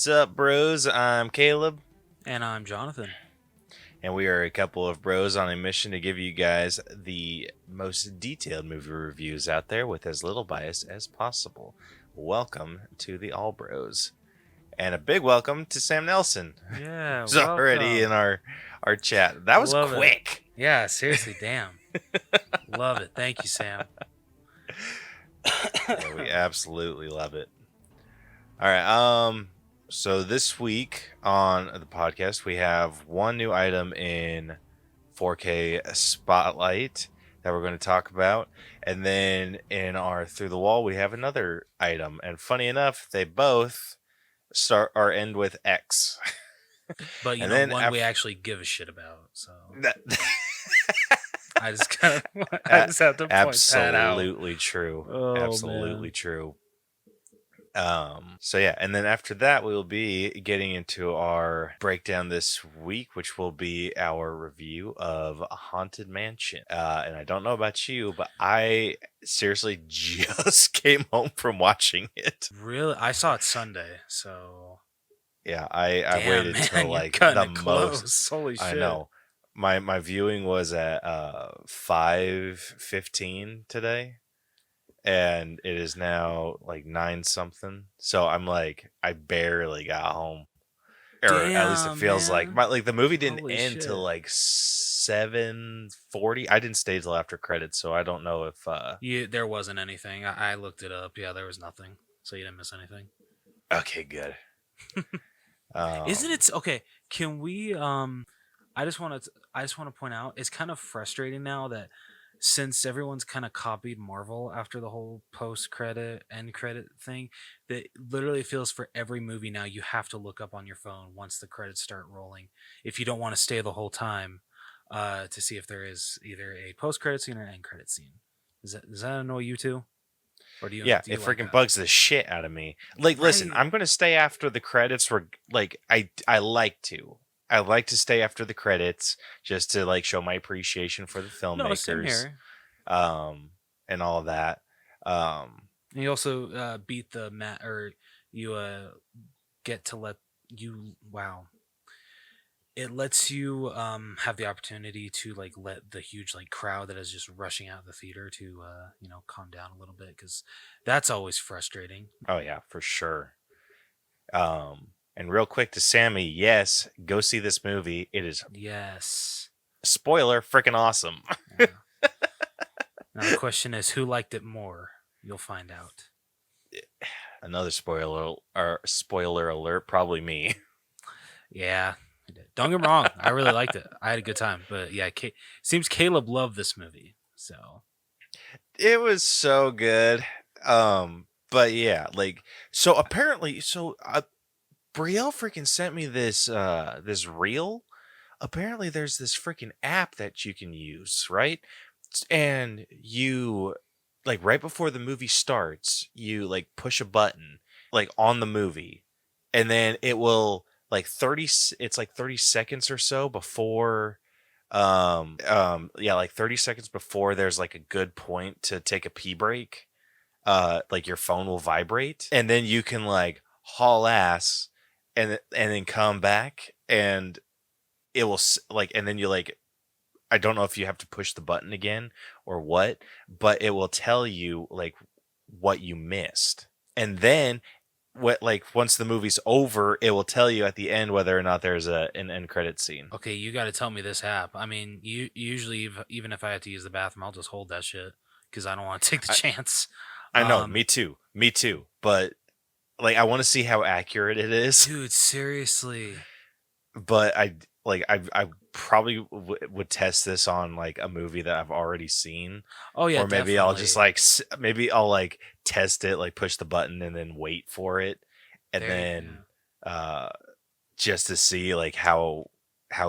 is up, bros? I'm Caleb, And I'm Jonathan. and we are a couple of bros on a mission to give you guys the most detailed movie reviews out there with as little bias as possible. Welcome to the All Bros, and a big welcome to Sam Nelson, Yeah, who's already in welcome. our chat. That was Love it. quick. Yeah, seriously, damn. Love it. Thank you, Sam. Yeah, we absolutely love it. All right. So this week on the podcast, we have one new item in 4K Spotlight that we're going to talk about, and then in our Through the Wall, we have another item. And funny enough, they both start or end with X. But And then one we actually give a shit about. So that, I just kind of, I just have to point that out. absolutely true. Oh, Absolutely man. true. So yeah, and then after that we will be getting into our breakdown this week, which will be our review of Haunted Mansion. And I don't know about you, but I seriously just came home from watching it. Really? I saw it Sunday, so. Yeah, I Damn, waited man, till you're like cutting the it most. close. Holy I shit. know. My viewing was at 5:15 today, and it is now like 9 something. So I'm like, I barely got home, or at least it Damn, feels like man. the movie didn't Holy end till shit. like 7:40. I didn't stay till after credits, so I don't know if There wasn't anything. I looked it up. Yeah, there was nothing. So you didn't miss anything. okay, good. Isn't it okay? Can we? I just want to point out it's kind of frustrating now that since everyone's kind of copied Marvel after the whole post credit end credit thing, that literally feels for every movie now you have to look up on your phone once the credits start rolling if you don't want to stay the whole time to see if there is either a post credit scene or an end credit scene. Does that annoy you too? Or Yeah, do it you like freaking that? bugs the shit out of me. Like, listen, Right. I'm gonna stay after the credits. Like, I like to. I like to stay after the credits just to like show my appreciation for the No, same filmmakers, here. um, and all of that. Um, And you also beat the mat, or you get to let you. Wow, it lets you have the opportunity to like let the huge like crowd that is just rushing out of the theater to calm down a little bit because that's always frustrating. oh yeah, for sure. And real quick to Sammy, yes, go see this movie. It is Yes. spoiler freaking awesome. Yeah. Now the question is, who liked it more? You'll find out. Another spoiler alert, probably me. Yeah. I did. Don't get me wrong. I really liked it. I had a good time. But yeah, seems Caleb loved this movie. So It was so good. But yeah, like so apparently Brielle freaking sent me this reel. Apparently there's this freaking app that you can use, right? And you like right before the movie starts, you like push a button like on the movie, and then it will like 30 it's like 30 seconds or so before yeah, like 30 seconds before there's like a good point to take a pee break, like your phone will vibrate, and then you can like haul ass and then come back, and it will like, and then you like, I don't know if you have to push the button again or what, but it will tell you like what you missed. And then what, like once the movie's over, it will tell you at the end whether or not there's an end credit scene. okay, you got to tell me this app. I mean, you usually even if I have to use the bathroom, I'll just hold that shit because I don't want to take the I, chance. I know, me too. Me too. But like I want to see how accurate it is. Dude, seriously. But I probably would test this on like a movie that I've already seen, Oh yeah, or maybe I'll just definitely. like maybe I'll like test it, like push the button and then wait for it, and There you then go. uh just to see like how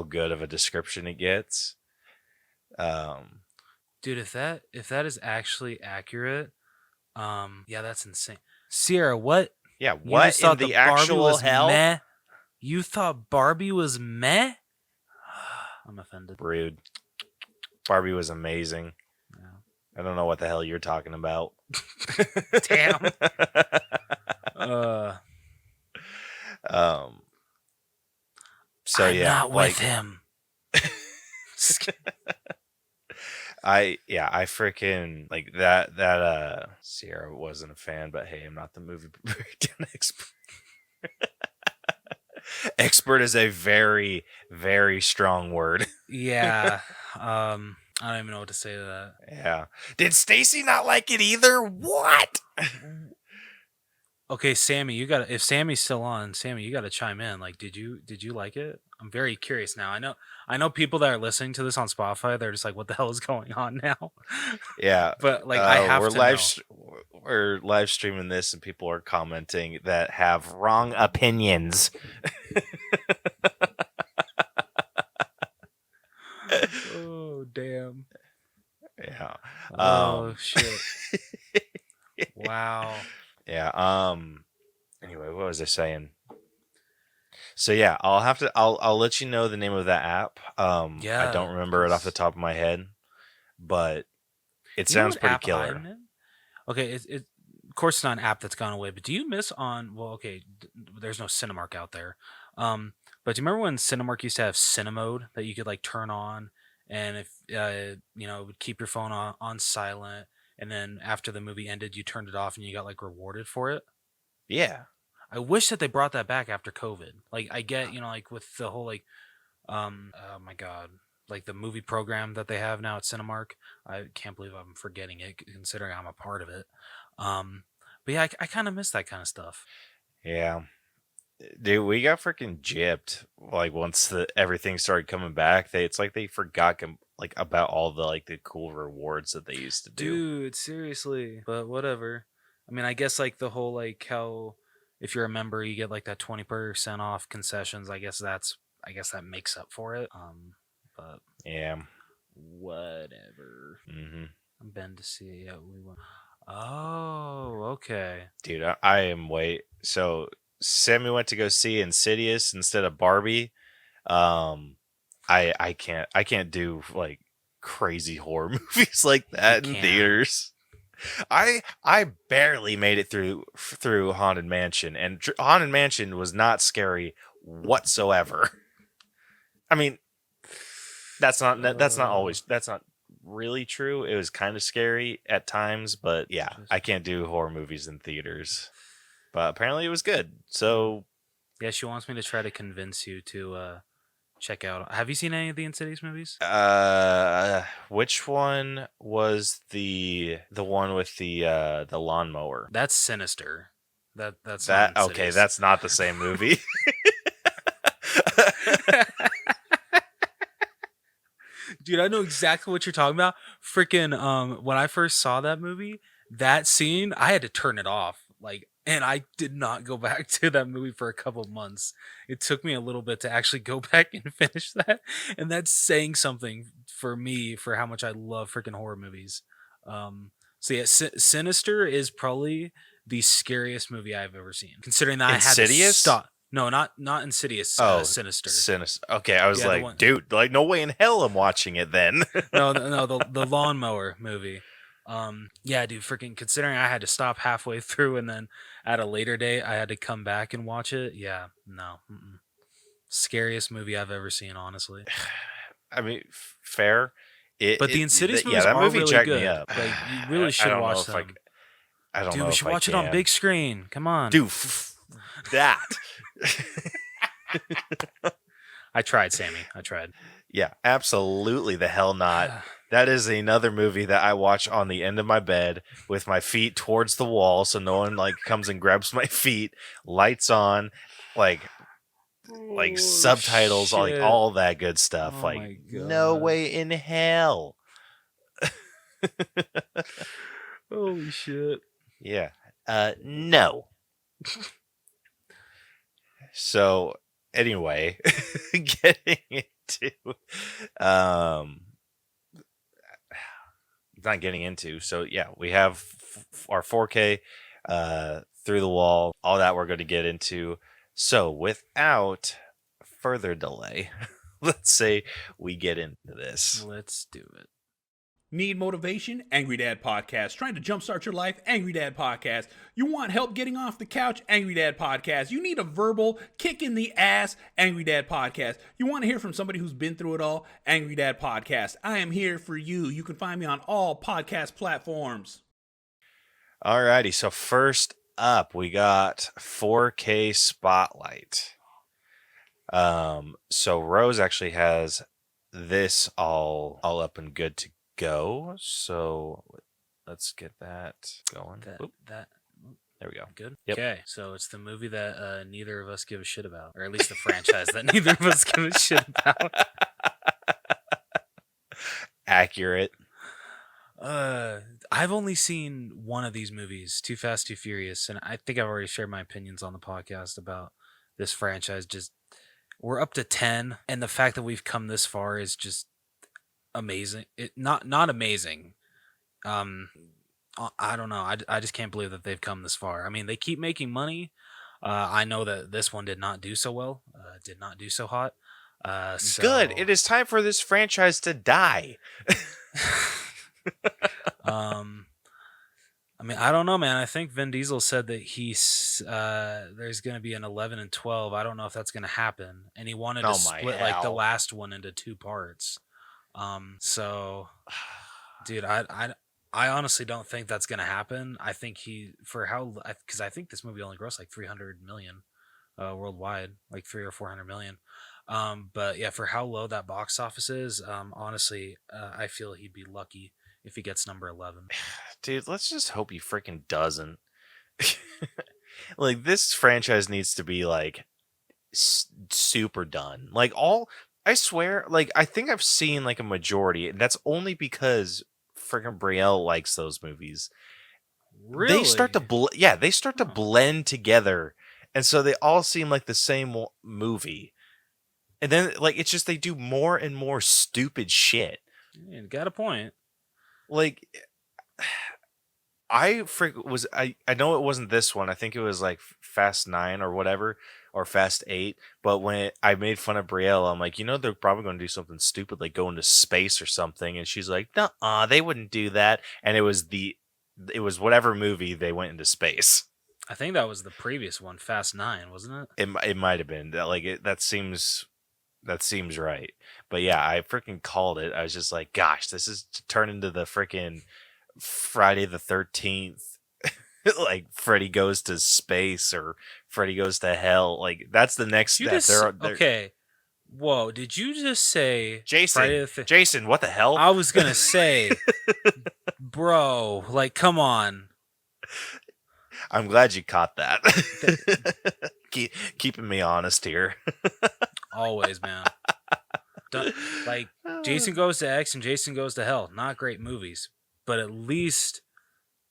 good of a description it gets. Um, Dude, if that is actually accurate, yeah, that's insane. Sierra, what? yeah, You what just in thought the the Barbie actual was hell? meh? You thought Barbie was meh? I'm offended. Rude. Barbie was amazing. Yeah. I don't know what the hell you're talking about. Damn. Uh, Um, so I'm yeah, not with like him. I freaking like that Sierra wasn't a fan, but hey, I'm not the movie breakdown expert. Expert is a very, very strong word. Yeah. I don't even know what to say to Yeah. Did Stacy not like it either? What? that. Okay, Sammy, you got to if Sammy's still on, Sammy, you got to chime in. Like, did you like it? I'm very curious now. I know people that are listening to this on Spotify, they're just like, what the hell is going on now? Yeah. But like, I have We're to know. we're live streaming this and people are commenting that have wrong opinions. Oh damn. Yeah. Oh Um shit. Wow. yeah, anyway, what was I saying? So yeah, I'll let you know the name of that app. I Yeah, don't remember it off the because top of my head, but it you know sounds what pretty app I killer. miss? Okay, of course it's not an app that's gone away, but do you miss on? Well, okay, there's no Cinemark out there. But do you remember when Cinemark used to have Cinemode that you could like turn on, and if it would keep your phone on silent, and then after the movie ended, you turned it off and you got like rewarded for it. Yeah. I wish that they brought that back after COVID. Like I get, like with the whole like oh my god, like the movie program that they have now at Cinemark. I can't believe I'm forgetting it considering I'm a part of it. Um but yeah, I kind of miss that kind of stuff. Yeah. Dude, we got freaking gypped. Like once everything started coming back, it's like they forgot like about all the like the cool rewards that they used to do. Dude, seriously. But whatever. I mean, I guess like the whole like how if you're a member you get like that 20% off concessions. I guess that makes up for it. But Yeah. whatever. Hmm. I'm Ben to see how we went. Oh, okay. Dude, I am so Sammy went to go see Insidious instead of Barbie. Um, I can't do like crazy horror movies like You that in can't. theaters. I barely made it through Haunted Mansion, and Haunted Mansion was not scary whatsoever. I mean, Uh, that's not really true. It was kind of scary at times, but yeah, just I can't do horror movies in theaters. But apparently it was good. uh, So, yeah, she wants me to try to convince you to check out. Have you seen any of the Insidious movies? which one was the one with the lawnmower? That's Sinister. That's not That okay, Insidious. that's not the same movie. Dude, I know exactly what you're talking about. Freaking when I first saw that movie, that scene, I had to turn it off. Like and I did not go back to that movie for a couple months. It took me a little bit to actually go back and finish that. And that's saying something for me for how much I love freaking horror movies. So yeah, Sinister is probably the scariest movie I've ever seen. Considering that I had to Insidious? stop. No, not Insidious, Oh, Sinister. Sinister. Okay, I was Yeah, the like, one. dude, like no way in hell I'm watching it then. No, no, the lawnmower movie. Yeah, dude, freaking considering I had to stop halfway through and then at a later date I had to come back and watch it. Yeah, no, scariest movie I've ever seen, honestly. I mean, fair. But the Insidious Yeah, movies that are movie really jacked me good. up. Like you really I should don't know watch if them, I don't dude. know We if should I watch it on can. big screen. Come on. Dude, that. I tried, Sammy. I tried. Yeah, absolutely the hell not. That is another movie that I watch on the end of my bed with my feet towards the wall so no one like comes and grabs my feet, lights on, like Oh subtitles, like shit! all that good stuff. Oh Like my no god! way in hell. Holy shit! Yeah. No. So anyway, getting into um not getting into. So yeah, we have our 4K through the wall, all that we're going to get into. So without further delay, let's say we get into this. Let's do it. Need motivation? Angry Dad Podcast. Trying to jumpstart your life? Angry Dad Podcast. You want help getting off the couch? Angry Dad Podcast. You need a verbal kick in the ass? Angry Dad Podcast. You want to hear from somebody who's been through it all? Angry Dad Podcast. I am here for you. You can find me on all podcast platforms. Alrighty, so first up, we got 4K Spotlight. So Rose actually has this all up and good to go. So let's get that going. There we go. Good. Yep. Okay, so it's the movie that neither of us give a shit about, or at least the franchise that neither of us give a shit about. Accurate. I've only seen one of these movies, Too Fast, Too Furious, and I think I've already shared my opinions on the podcast about this franchise. Just we're up to 10, and the fact that we've come this far is just amazing. It not amazing. I don't know. I just can't believe that they've come this far. I mean, they keep making money. I know that this one did not do so well. Did not do so hot. So... Good. It is time for this franchise to die. I mean, I don't know, man. I think Vin Diesel said that there's going to be an 11 and 12. I don't know if that's going to happen, and he wanted to split like the last one into 2 parts. So, dude, I honestly don't think that's going to happen. I think because I think this movie only grossed like 300 million worldwide, like 300 or 400 million. But yeah, for how low that box office is, honestly, I feel he'd be lucky if he gets number 11. Dude, let's just hope he freaking doesn't. Like, this franchise needs to be like super done. Like, I swear, like, I think I've seen like a majority, and that's only because freaking Brielle likes those movies. Really? They start to blend together, and so they all seem like the same movie. And then, like, it's just they do more and more stupid shit. Yeah, got a point. Like, I know it wasn't this one. I think it was like Fast 9 or whatever, or Fast 8. But when I made fun of Brielle, I'm like, they're probably going to do something stupid, like go into space or something. And she's like, "Nuh-uh, they wouldn't do that." And it was whatever movie they went into space. I think that was the previous one, Fast 9, wasn't it? It might have been that seems right. But yeah, I freaking called it. I was just like, gosh, this is to turn into the freaking Friday the 13th. Like Freddy goes to space or Freddy goes to hell. Like, that's the next step. Okay. Whoa, did you just say Jason? Jason, what the hell? I was going to say, bro, like, come on. I'm glad you caught that. Keeping me honest here. Always, man. Like, Jason Goes to X and Jason Goes to Hell, not great movies, but at least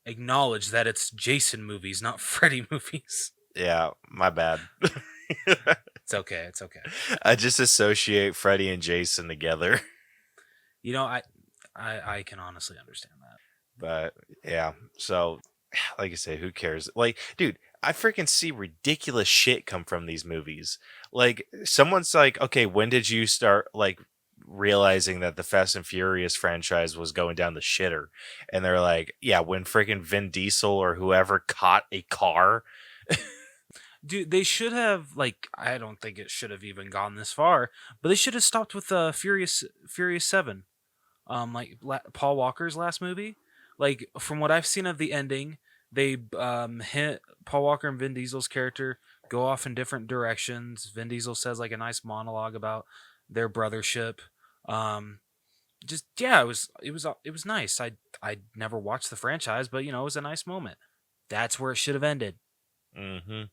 acknowledge that it's Jason movies, not Freddy movies. Yeah, my bad. It's okay. I just associate Freddy and Jason together. I can honestly understand that. But yeah, so like I say, who cares? Like, dude, I freaking see ridiculous shit come from these movies. Like, someone's like, okay, when did you start like realizing that the Fast and Furious franchise was going down the shitter? And they're like, yeah, when freaking Vin Diesel or whoever caught a car. Dude, they should have, like, I don't think it should have even gone this far, but they should have stopped with Furious 7. Like Paul Walker's last movie. Like, from what I've seen of the ending, they hit Paul Walker and Vin Diesel's character go off in different directions. Vin Diesel says like a nice monologue about their brothership. It was nice. I never watched the franchise, but it was a nice moment. That's where it should have ended. Mm-hmm.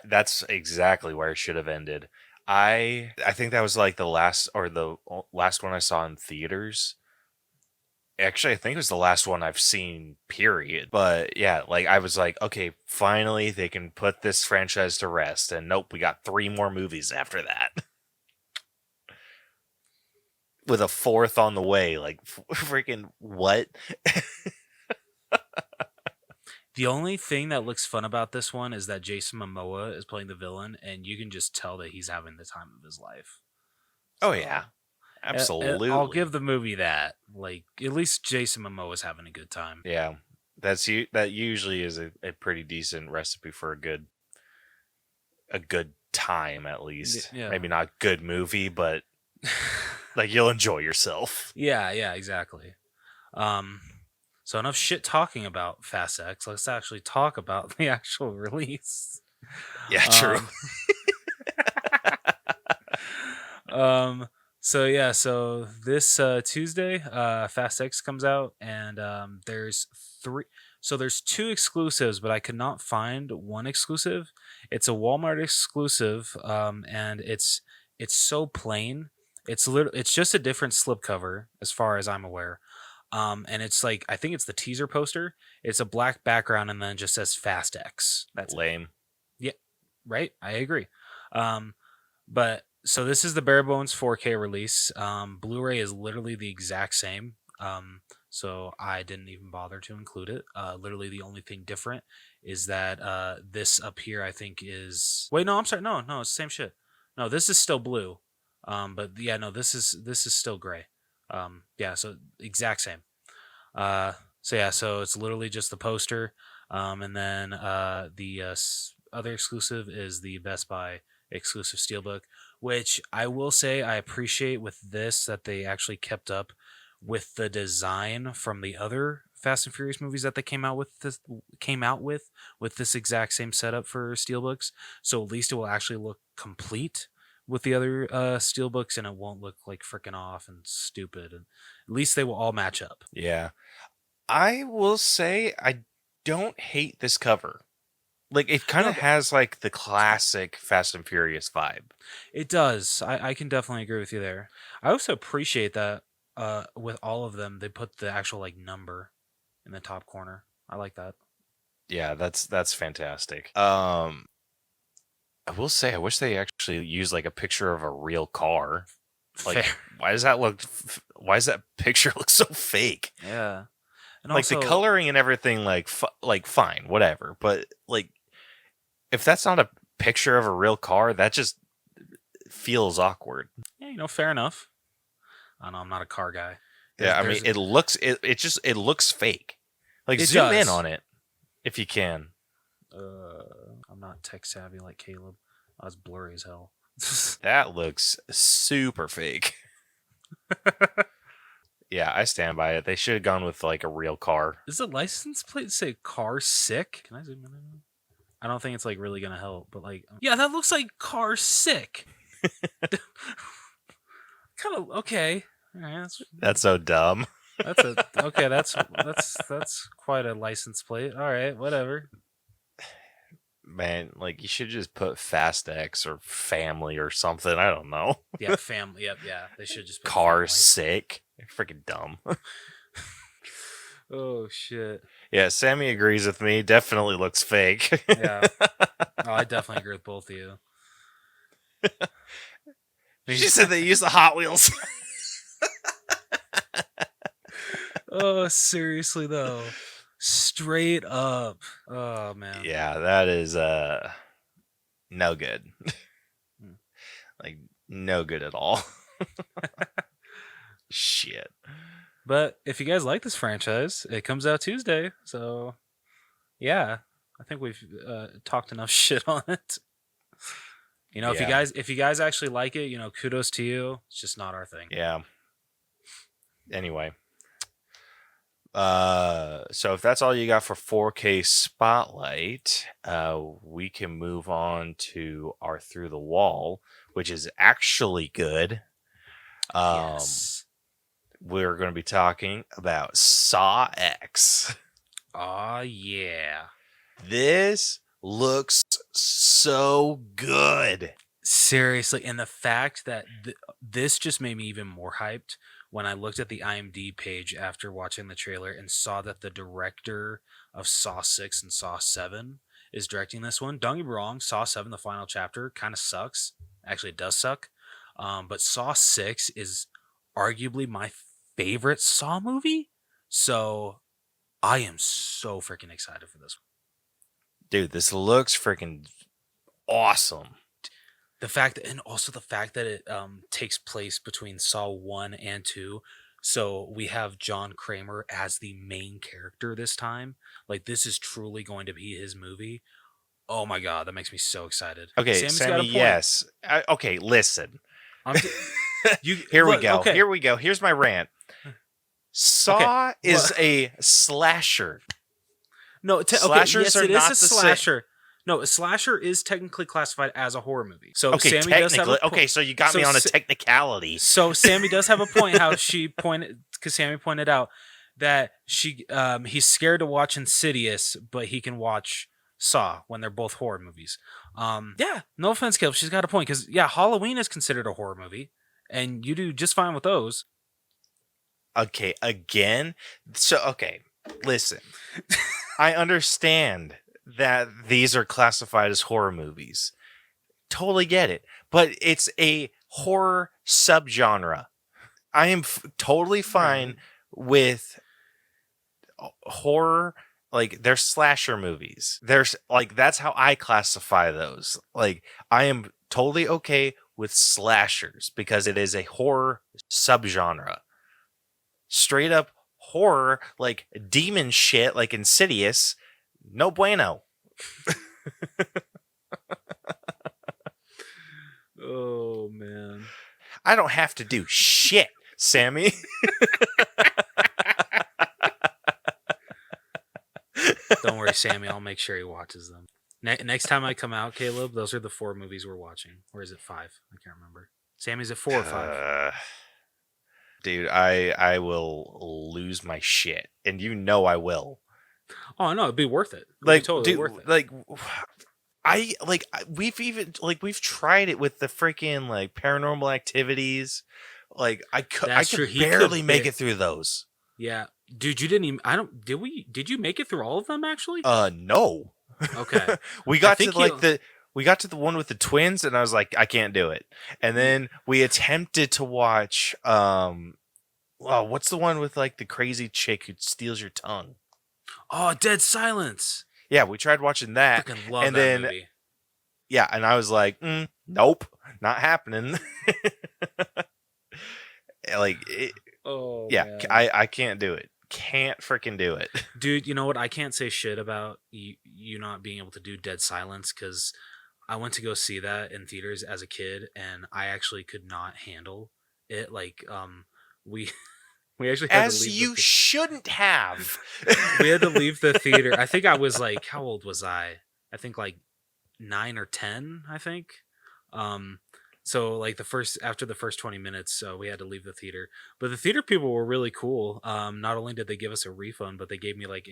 That's exactly where it should have ended. I think that was like the last one I saw in theaters. Actually, I think it was the last one I've seen, period. But yeah, like, I was like, okay, finally they can put this franchise to rest. And nope, we got 3 more movies after that. With a 4th on the way. Like, freaking what? The only thing that looks fun about this one is that Jason Momoa is playing the villain, and you can just tell that he's having the time of his life. So, oh, yeah. I'll Absolutely. give the movie that. Like, at least Jason Momoa is having a good time. Yeah. That usually is a pretty decent recipe for a good time, at least. Yeah. Maybe not good movie, but like you'll enjoy yourself. Yeah, exactly. Um, so enough shit talking about Fast X. Let's actually talk about the actual release. Yeah, true. Um, um, so this Tuesday, Fast X comes out, and there's three. So there's two exclusives, but I could not find one exclusive. It's a Walmart exclusive, and it's so plain. It's just a different slipcover, as far as I'm aware. And it's like, I think it's the teaser poster. It's a black background and then it just says Fast X. That's it. Lame. Yeah, right. I agree. But so this is the bare bones 4K release. Blu-ray is literally the exact same. So I didn't even bother to include it. Literally the only thing different is that this up here I think is, wait, no, I'm sorry, no, it's the same shit. No, this is still blue. But yeah, no, this is still gray. Yeah, so exact same. So it's literally just the poster. And then the other exclusive is the Best Buy exclusive steelbook, which I will say I appreciate with this, that they actually kept up with the design from the other Fast and Furious movies that they came out with this exact same setup for steelbooks. So at least it will actually look complete with the other steelbooks, and it won't look like freaking off and stupid. And at least they will all match up. Yeah. I will say I don't hate this cover. Like it kind No, of has like the classic Fast and Furious vibe. it does. I can definitely agree with you there. I also appreciate that with all of them, they put the actual like number in the top corner. I like that. Yeah, that's fantastic. I will say I wish they actually used like a picture of a real car. Like Fair. why does that picture look so fake? Yeah. And Like the also, coloring and everything like fine, whatever, but like if that's not a picture of a real car, that just feels awkward. yeah, fair enough. I know I'm not a car guy. Yeah, I mean it looks fake. Like It zoom in does. on it if you can. I'm not tech savvy like Caleb. I was blurry as hell. That looks super fake. Yeah, I stand by it. They should have gone with like a real car. Is the license plate say car sick? Can I zoom in? I don't think it's like really gonna help, but like, yeah, that looks like car sick. Kind of okay. All right, That's so dumb. that's quite a license plate. All right, whatever. Man, like you should just put Fast X or family or something. I don't know. Yeah, family. Yep, yeah. They should just put Car family. sick. You're freaking dumb. Oh shit. Yeah, Sammy agrees with me. Definitely looks fake. Yeah. Oh, I definitely agree with both of you. She said they use the Hot Wheels. Oh, seriously though. Straight up. Oh man. Yeah, that is no good. Hmm. Like no good at all. Shit. But if you guys like this franchise, it comes out Tuesday. So yeah, I think we've talked enough shit on it. Yeah. If you guys actually like it, kudos to you. It's just not our thing. Yeah. Anyway. So if that's all you got for 4K Spotlight, we can move on to our Through the Wall, which is actually good. Yes. We're going to be talking about Saw X. Oh yeah. This looks so good. Seriously, and the fact that this just made me even more hyped when I looked at the IMDb page after watching the trailer and saw that the director of Saw 6 and Saw 7 is directing this one. Don't get me wrong, Saw 7, the final chapter, kind of sucks. Actually, it does suck. But Saw 6 is arguably my favorite Saw movie. So I am so freaking excited for this one. Dude, this looks freaking awesome. the fact and also the fact that it takes place between Saw 1 and 2. So we have John Kramer as the main character this time. Like this is truly going to be his movie. Oh my god, that makes me so excited. Okay, Sammy's got Sammy, a point. yes. Okay, listen. I'm t- you Here we look, go. Okay. Here we go. Here's my rant. Saw is a slasher. No, Slashers yes, are it is not a the same. slasher. No, a slasher is technically classified as a horror movie. So Okay, Sammy does have a technically. Okay, so you got me on a technicality. So Sammy does have a point. How she pointed, because Sammy pointed out that he's scared to watch Insidious, but he can watch Saw when they're both horror movies. Yeah, no offense, Caleb. She's got a point because Halloween is considered a horror movie, and you do just fine with those. Okay, again. So okay, listen. I understand that these are classified as horror movies. Totally get it. But it's a horror subgenre. I am totally fine with horror. Like, they're slasher movies. There's like, that's how I classify those. Like, I am totally okay with slashers because it is a horror subgenre. Straight up horror, like demon shit, like Insidious, no bueno. Oh man, I don't have to do shit, Sammy. Don't worry, Sammy. I'll make sure he watches them. Next time I come out, Caleb, those are the 4 movies we're watching. Or is it 5? I can't remember. Sammy's at 4 or 5. Dude, I will lose my shit, and you know I will. Oh no, it'd be worth it. Like, totally dude, worth it. like, we've tried it with the freaking like Paranormal Activities. Like, I could barely make it through those. Yeah, dude, you didn't even. Did you make it through all of them actually? No. Okay. We got to the one with the twins, and I was like, I can't do it. And then we attempted to watch what's the one with like the crazy chick who steals your tongue? Oh, Dead Silence. Yeah, we tried watching that. Freaking love and that then movie. yeah, and I was like, nope, not happening. Like yeah, I can't do it. Can't freaking do it. Dude, you know what? I can't say shit about you not being able to do Dead Silence because I went to go see that in theaters as a kid and I actually could not handle it. Like, we actually had to leave shouldn't have. We had to leave the theater. I think I was like, how old was I? I think like 9 or 10, I think. So like after the first 20 minutes, we had to leave the theater. But the theater people were really cool. Not only did they give us a refund, but they gave me like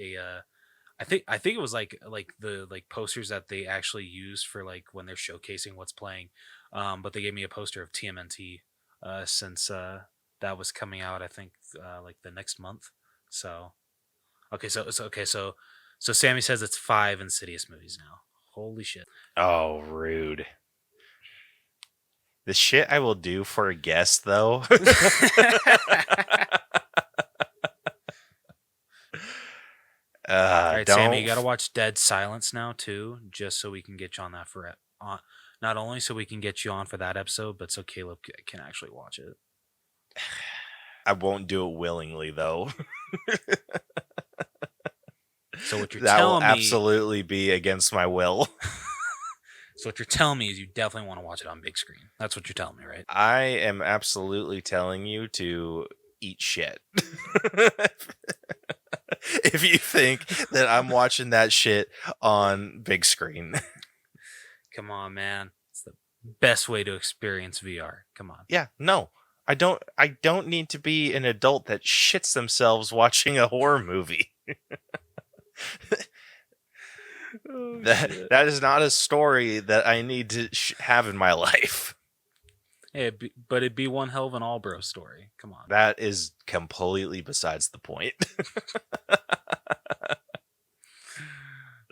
I think it was like the like posters that they actually use for like when they're showcasing what's playing. But they gave me a poster of TMNT since that was coming out, I think like the next month. So so Sammy says it's 5 Insidious movies now. Holy shit. Oh, rude. The shit I will do for a guest, though. All right, Sammy, you got to watch Dead Silence now too, just so we can get you on that not only so we can get you on for that episode, but so Caleb can actually watch it. I won't do it willingly, though. So what you're that telling will me absolutely be against my will. So what you're telling me is you definitely want to watch it on big screen. That's what you're telling me, right? I am absolutely telling you to eat shit. If you think that I'm watching that shit on big screen. Come on, man. It's the best way to experience VR. Come on. Yeah, no. I don't need to be an adult that shits themselves watching a horror movie. That is not a story that I need to have in my life. Hey, but it'd be one hell of an all-bro story. Come on. That is completely besides the point.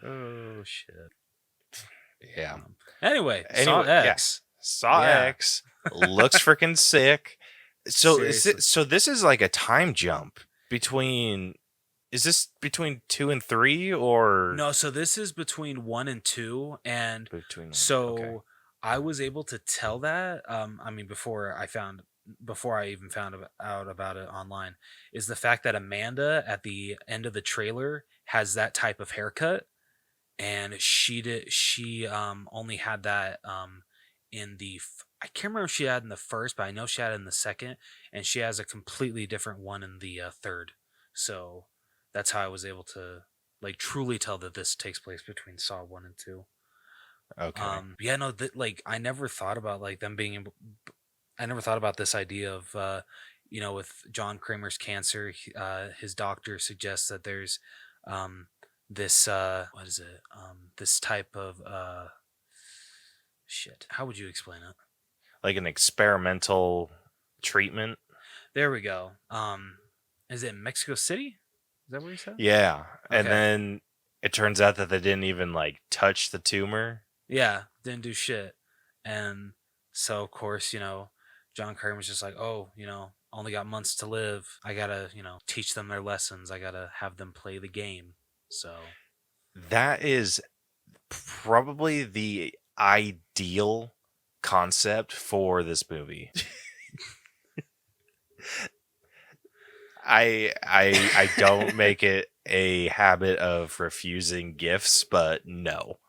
Oh, shit. Yeah. Anyway, Saw X. Yeah. Saw X looks freaking sick. So this is like a time jump between... Is this between 2 and 3 or no? So this is between 1 and 2, and between so okay. I was able to tell that. I mean, before I even found out about it online, is the fact that Amanda at the end of the trailer has that type of haircut, and she only had that in I can't remember if she had in the first, but I know she had it in the second, and she has a completely different one in the third. So that's how I was able to like truly tell that this takes place between Saw 1 and 2. Okay. Yeah, no, like I never thought about like them being able. I never thought about this idea of, with John Kramer's cancer, his doctor suggests that there's this what is it? This type of shit. How would you explain it? Like an experimental treatment. There we go. Is it Mexico City? Is that what you said? Yeah. And Okay. then it turns out that they didn't even like touch the tumor. Yeah, didn't do shit, and so of course John Kramer's just like, oh, only got months to live. I gotta teach them their lessons. I gotta have them play the game. So That is probably the ideal concept for this movie. I don't make it a habit of refusing gifts, but no.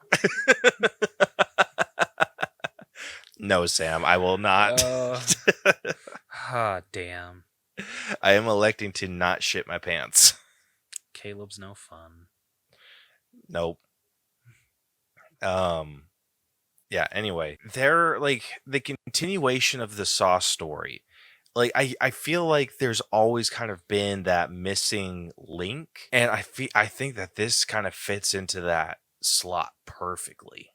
No, Sam, I will not. damn. I am electing to not shit my pants. Caleb's no fun. Nope. Yeah, anyway, they're like the continuation of the Saw story. Like I feel like there's always kind of been that missing link, and I think that this kind of fits into that slot perfectly.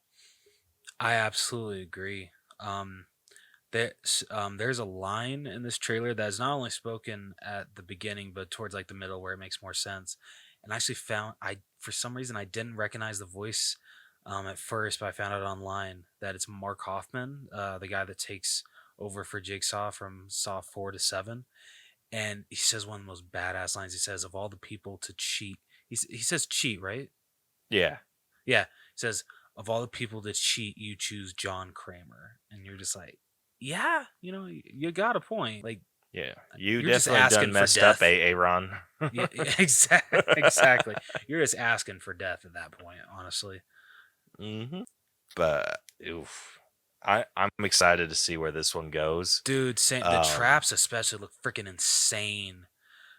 I absolutely agree. There's a line in this trailer that is not only spoken at the beginning but towards like the middle where it makes more sense. And I actually found I for some reason I didn't recognize the voice at first, but I found out online that it's Mark Hoffman, the guy that takes over for Jigsaw from Saw 4 to 7. And he says one of the most badass lines. He says, "Of all the people to cheat," he says cheat, right? Yeah, Yeah. He says, "Of all the people to cheat, you choose John Kramer." And you're just like, yeah, you got a point. Like, yeah. You you're just definitely done asking for messed up, death. Aaron. Yeah, exactly. You're just asking for death at that point, honestly. Mm-hmm. But oof, I'm excited to see where this one goes. Dude, the traps especially look freaking insane.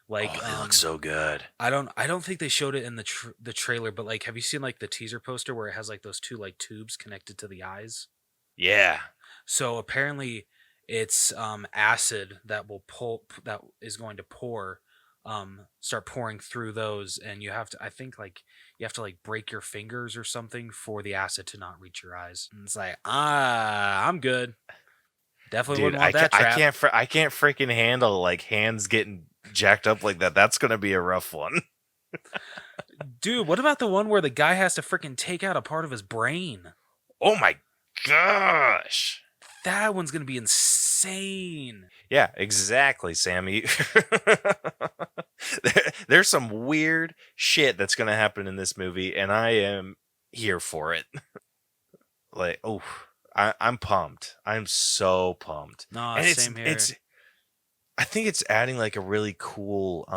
Like, Oh, they look so good. I don't think they showed it in the trailer, but like, have you seen like the teaser poster where it has like those two like tubes connected to the eyes? Yeah. So apparently, it's acid that is going to start pouring through those, and you have to. I think like you have to like break your fingers or something for the acid to not reach your eyes. And it's like I'm good. Definitely Dude, wouldn't want that trap. I can't freaking handle like hands getting jacked up like that. That's gonna be a rough one. Dude, what about the one where the guy has to freaking take out a part of his brain? Oh my gosh. That one's gonna be insane. Yeah, exactly, Sammy. There's some weird shit that's gonna happen in this movie, and I am here for it. Like, oh, I'm pumped. I'm so pumped. No, And same here. I think it's adding like a really cool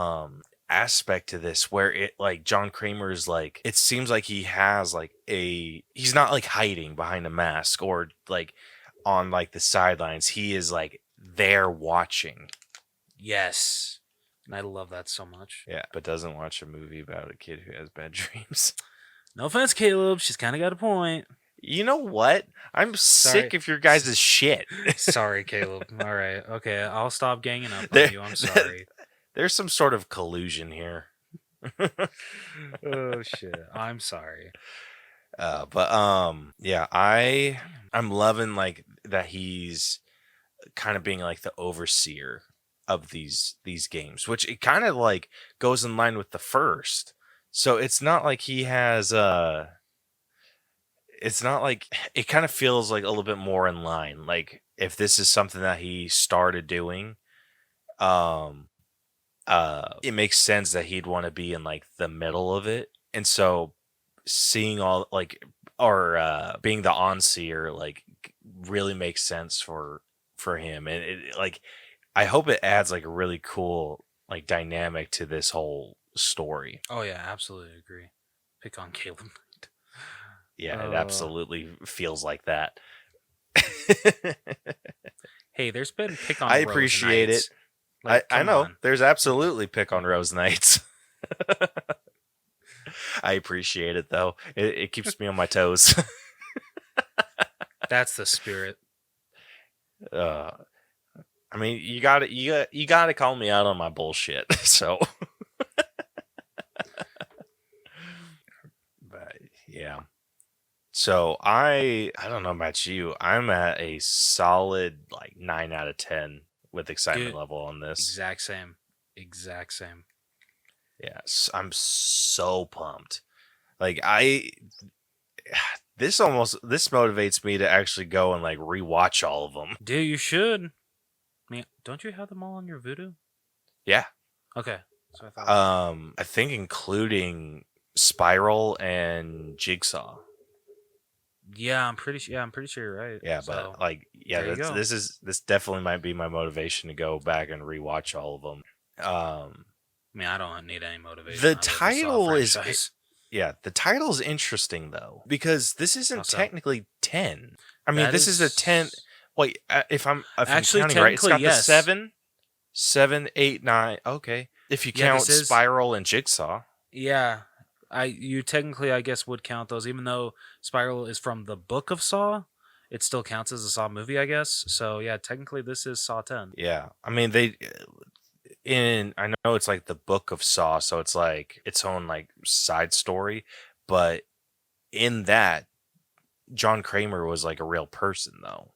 aspect to this where it like John Kramer's like it seems like he has like he's not like hiding behind a mask or like on like the sidelines. He is like there watching. Yes. And I love that so much. Yeah, but doesn't watch a movie about a kid who has bad dreams. No offense, Caleb. She's kind of got a point. You know what? I'm sick of your guys' shit. Sorry, Caleb. All right. Okay. I'll stop ganging up There- on you. I'm sorry. There's some sort of collusion here. Oh, shit. I'm sorry. Yeah, I'm loving like that he's kind of being like the overseer of these games, which it kind of like goes in line with the first. So it's not like he has it's not like it kind of feels like a little bit more in line. Like if this is something that he started doing, um it makes sense that he'd want to be in like the middle of it. And so seeing all like or being the onseer like really makes sense for him, and it like I hope it adds like a really cool like dynamic to this whole story. Oh yeah, absolutely agree. Pick on Caleb. Yeah, it absolutely feels like that. Hey, there's been pick on I Rose appreciate it. nights. Like, I come know on. there's absolutely pick on Rose nights. I appreciate it though. It keeps me on my toes. That's the spirit. uh, I mean, you got to call me out on my bullshit. So, but yeah. So I don't know about you. I'm at a solid like 9 out of 10 with excitement Dude, level on this. exact same. Exact same. Yes, I'm so pumped. Like this motivates me to actually go and like rewatch all of them. Dude, you should. I mean, don't you have them all on your Voodoo? Yeah. Okay. So I thought. I think including Spiral and Jigsaw. Yeah, I'm pretty sure you're right. Yeah, So, but like, yeah, there you go. this definitely might be my motivation to go back and rewatch all of them. I mean, I don't need any motivation. The I love the Saw title is, franchise. yeah, the title is interesting though because this How isn't so? technically 10. I mean, That this is a 10. Wait, if I'm Actually, counting right, it's got technically, yes. the 7, 8, 9. Okay, if you Yeah, count this is- Spiral and Jigsaw. Yeah, you technically, I guess, would count those, even though Spiral is from the Book of Saw. It still counts as a Saw movie, I guess. So yeah, technically, this is Saw 10. Yeah, I mean I know it's like the Book of Saw, so it's like its own like side story, but in that, John Kramer was like a real person though.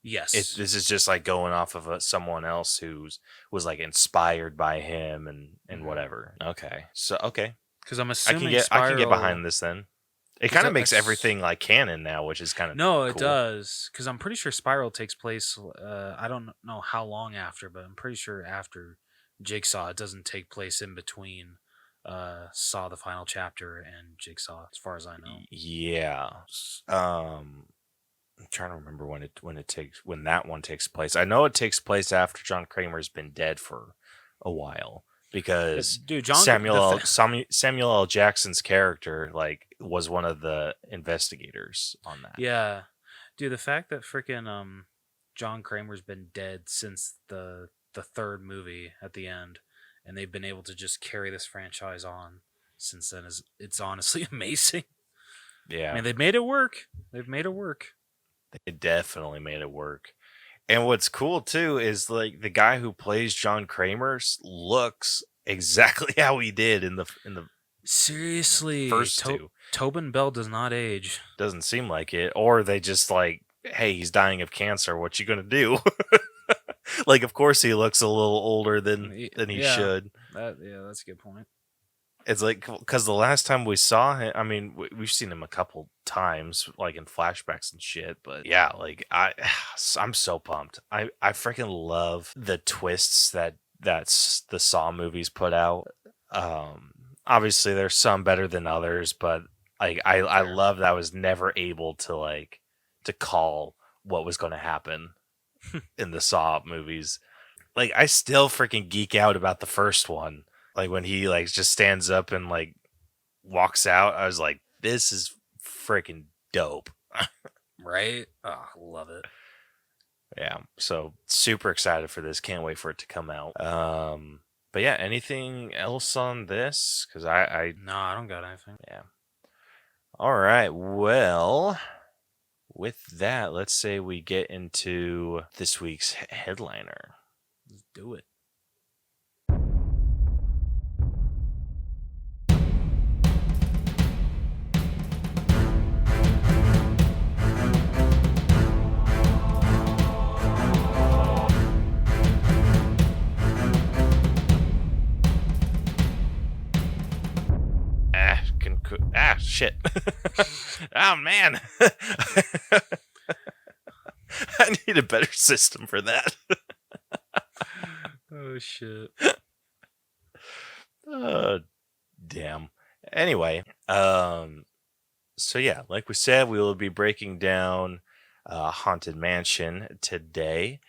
Yes. This is just like going off of someone else was like inspired by him and whatever. Okay, so okay, Because I'm I assuming I can get behind this then. It kind of makes I- everything like canon now, which is kind of No, it cool. does. Because I'm pretty sure Spiral takes place. I don't know how long after, but I'm pretty sure after Jigsaw. It doesn't take place in between Saw the Final Chapter and Jigsaw, as far as I know. Yeah. I'm trying to remember when that one takes place. I know it takes place after John Kramer's been dead for a while because Dude, John Samuel L. Jackson's character like was one of the investigators on that. Yeah, dude, the fact that freaking John Kramer's been dead since the third movie at the end, and they've been able to just carry this franchise on since then it's honestly amazing. Yeah. I mean, they've made it work. They've made it work. They definitely made it work. And what's cool too is like the guy who plays John Kramer looks exactly how he did in the Seriously, first two. Tobin Bell does not age. Doesn't seem like it, or they just like, hey, he's dying of cancer. What you gonna do? Like, of course he looks a little older than he should. That's a good point. It's like because the last time we saw him, I mean, we've seen him a couple times, like in flashbacks and shit. But yeah, like I'm so pumped. I freaking love the twists that's the Saw movies put out. Obviously, there's some better than others, but like I love that I was never able to call what was going to happen in the Saw movies. Like I still freaking geek out about the first one. Like when he like just stands up and like walks out, I was like, this is freaking dope. Right? Oh, love it. Yeah. So super excited for this. Can't wait for it to come out. But yeah, anything else on this? Because I No, I don't got anything. yeah. All right. Well, with that, let's say we get into this week's headliner. Let's do it. Shit. Oh man. I need a better system for that. Oh shit. Damn. Anyway, so yeah, like we said, we will be breaking down Haunted Mansion today.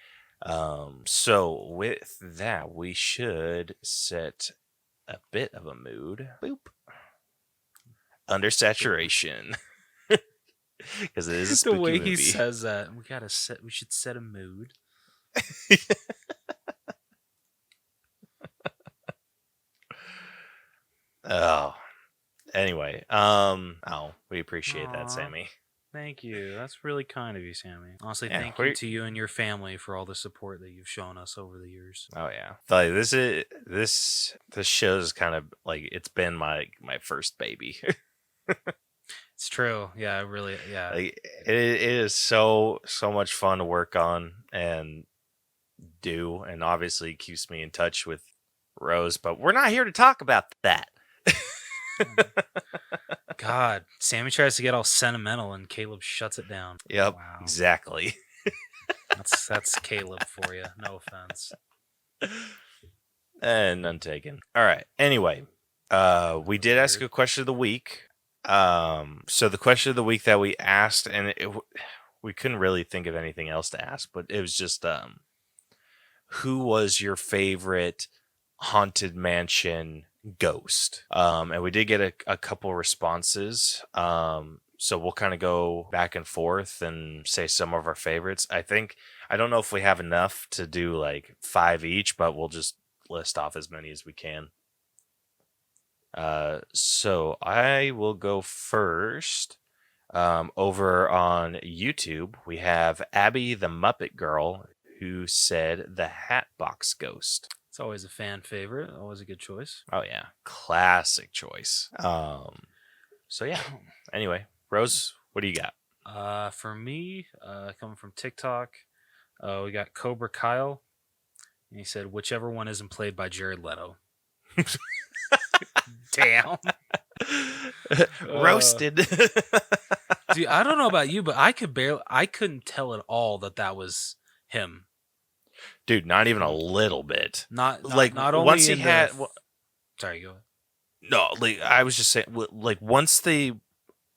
So with that, we should set a bit of a mood. Boop. Under saturation. Because it is a The spooky way movie. he says that, we should set a mood. Oh. Anyway, we appreciate that, Aw. Sammy. Thank you. That's really kind of you, Sammy. Honestly, Yeah, thank you to you and your family for all the support that you've shown us over the years. Oh yeah. Like this show's kind of like it's been my first baby. It's true. Yeah, Like it is so much fun to work on and do, and obviously keeps me in touch with Rose, but we're not here to talk about that. God, Sammy tries to get all sentimental and Caleb shuts it down. Yep, Wow. exactly. That's Caleb for you. No offense. And none taken. All right. Anyway, we did ask a question of the week. So the question of the week that we asked, and we couldn't really think of anything else to ask, but it was just, who was your favorite Haunted Mansion ghost? And we did get a couple responses. So we'll kind of go back and forth and say some of our favorites. I don't know if we have enough to do like 5 each, but we'll just list off as many as we can. So I will go first. Over on YouTube, we have Abby the Muppet Girl, who said the Hatbox Ghost. It's always a fan favorite. Always a good choice. Oh yeah, classic choice. So yeah. Anyway, Rose, what do you got? For me, coming from TikTok, we got Cobra Kyle, and he said whichever one isn't played by Jared Leto. Damn. Roasted. Dude, I don't know about you, but I couldn't tell at all that was him. Dude, not even a little bit. Not like only once he in had. Sorry, go ahead. No, like I was just saying, like once they,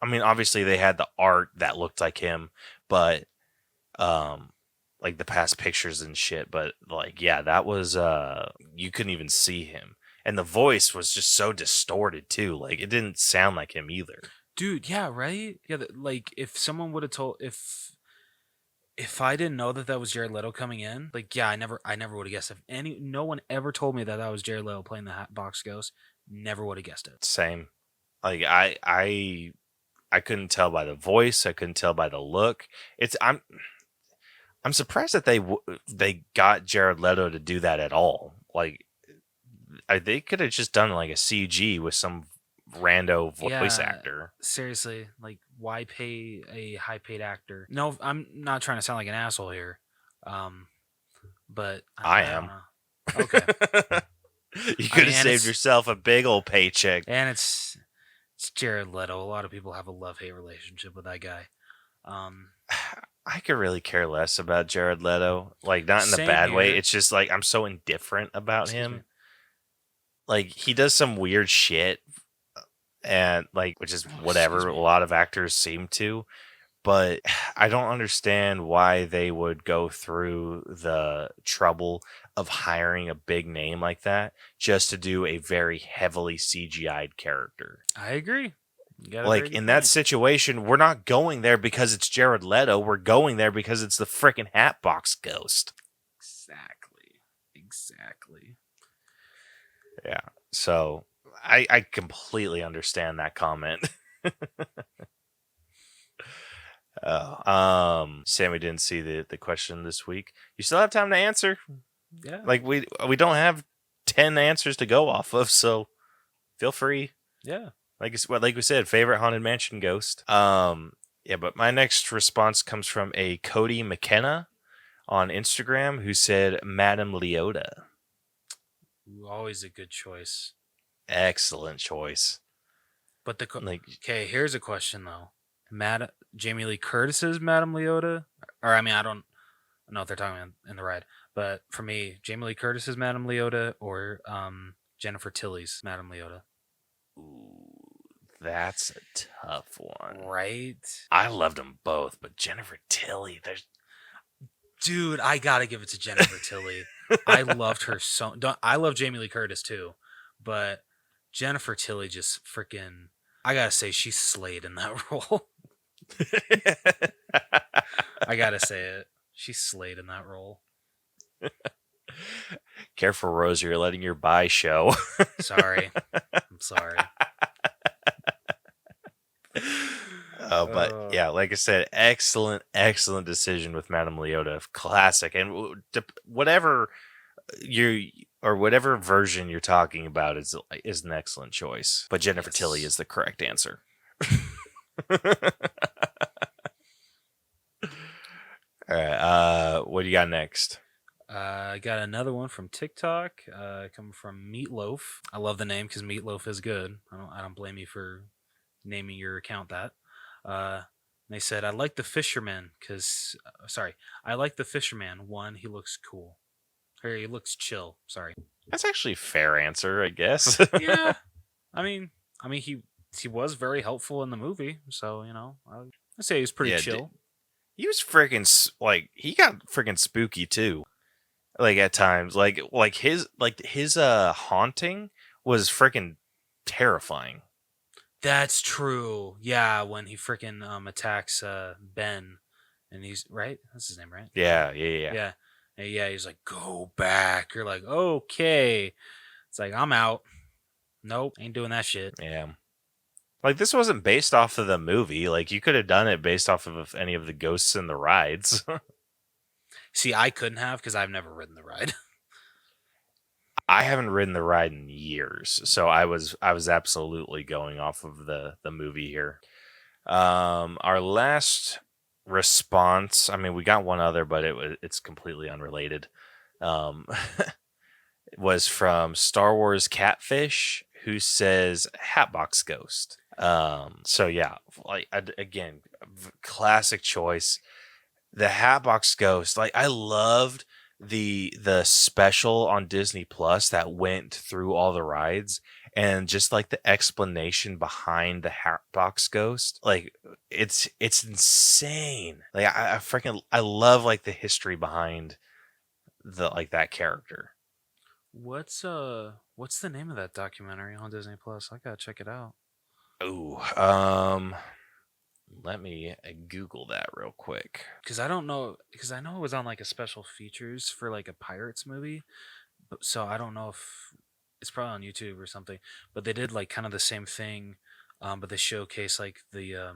I mean, obviously they had the art that looked like him, but like the past pictures and shit. But like, yeah, that was you couldn't even see him, and the voice was just so distorted too. Like it didn't sound like him either. Dude, yeah, right? Yeah, like if someone would have told if I didn't know that was Jared Leto coming in, like yeah, I never would have guessed. If no one ever told me that was Jared Leto playing the Hatbox Ghost, never would have guessed it. Same. Like I couldn't tell by the voice. I couldn't tell by the look. I'm surprised that they got Jared Leto to do that at all. Like they could have just done like a CG with some rando voice actor. Seriously, like why pay a high paid actor? No, I'm not trying to sound like an asshole here. But I am. Okay. You could have saved yourself a big old paycheck. And it's Jared Leto. A lot of people have a love-hate relationship with that guy. I could really care less about Jared Leto. Like not in a bad way. It's just like I'm so indifferent about him. Like he does some weird shit and like which is whatever a lot of actors seem to, but I don't understand why they would go through the trouble of hiring a big name like that just to do a very heavily CGI'd character. I agree. Like in that situation, we're not going there because it's Jared Leto. We're going there because it's the freaking Hatbox Ghost. Exactly. Yeah. So I completely understand that comment. Sammy didn't see the question this week. You still have time to answer. Yeah. Like we don't have 10 answers to go off of, so feel free. Yeah. Like we said, favorite Haunted Mansion ghost. Yeah, but my next response comes from a Cody McKenna on Instagram who said Madame Leota. Ooh, always a good choice. Excellent choice. But okay, here's a question though. Jamie Lee Curtis's Madame Leota, or I mean, I don't know if they're talking in the ride, but for me, Jamie Lee Curtis's Madame Leota or Jennifer Tilly's Madame Leota. Ooh, That's a tough one. right? I loved them both, but Jennifer Tilly, there's Dude, I gotta give it to Jennifer Tilly. I loved her so. I love Jamie Lee Curtis too, but Jennifer Tilly just freaking. I gotta say, she slayed in that role. I gotta say it. She slayed in that role. Careful, Rose, you're letting your bye show. Sorry. I'm sorry. But yeah, like I said, excellent decision with Madame Leota, classic, and whatever whatever version you're talking about is an excellent choice. But Jennifer Tilly is the correct answer. All right, what do you got next? I got another one from TikTok, coming from Meatloaf. I love the name because Meatloaf is good. I don't blame you for naming your account that. They said, I like the fisherman because, I like the fisherman. One, he looks cool. Or he looks chill. Sorry. That's actually a fair answer, I guess. Yeah. I mean, he was very helpful in the movie, so I'd say he was pretty chill. He was freaking he got freaking spooky too. Like at times, like his haunting was freaking terrifying. That's true. Yeah, when he freaking attacks Ben, and he's right. That's his name, right? Yeah. Yeah. Yeah, he's like, go back. You're like, okay. It's like, I'm out. Nope, ain't doing that shit. Yeah. Like, this wasn't based off of the movie. Like, you could have done it based off of any of the ghosts in the rides. See, I couldn't have because I've never ridden the ride. I haven't ridden the ride in years, so I was absolutely going off of the movie here. Our last response, I mean, we got one other, but it's completely unrelated. Was from Star Wars Catfish, who says Hatbox Ghost. So yeah, like again, classic choice. The Hatbox Ghost, like I loved the special on Disney Plus that went through all the rides, and just like the explanation behind the Hatbox Ghost, like it's insane. Like I freaking I love like the history behind that character. What's the name of that documentary on Disney Plus? I gotta check it out. Ooh, let me Google that real quick. Because I don't know, because I know it was on like a special features for like a Pirates movie, so I don't know if it's probably on YouTube or something. But they did like kind of the same thing, but they showcase like the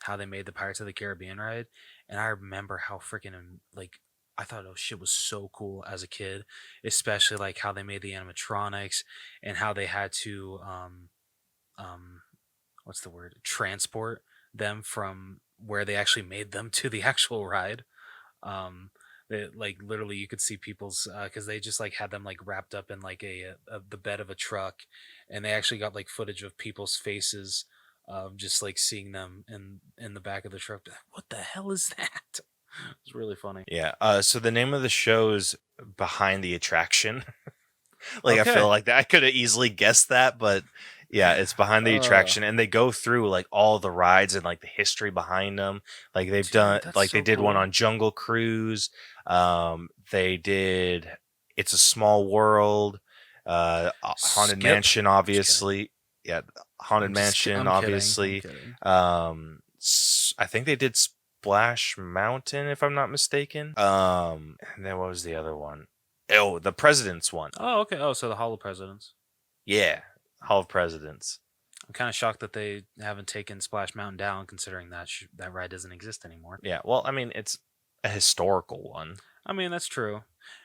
how they made the Pirates of the Caribbean ride, and I remember how freaking like I thought oh shit was so cool as a kid, especially like how they made the animatronics and how they had to what's the word, transport them from where they actually made them to the actual ride. They, like literally you could see people's because they just like had them like wrapped up in like the bed of a truck, and they actually got like footage of people's faces of just like seeing them in the back of the truck. What the hell is that? It's really funny. Yeah. So the name of the show's Behind the Attraction. Like Okay. I feel like that I could have easily guessed that, but yeah, it's Behind the Attraction, and they go through like all the rides and like the history behind them. Like they've done, like they did one on Jungle Cruise. They did It's a Small World, Haunted Mansion, obviously. Yeah, Haunted Mansion, obviously. I think they did Splash Mountain, if I'm not mistaken. And then what was the other one? Oh, the President's one. Oh, okay. Oh, so the Hall of Presidents. Yeah, Hall of Presidents. I'm kind of shocked that they haven't taken Splash Mountain down, considering that that ride doesn't exist anymore. Yeah, well, I mean, it's a historical one. I mean, that's true.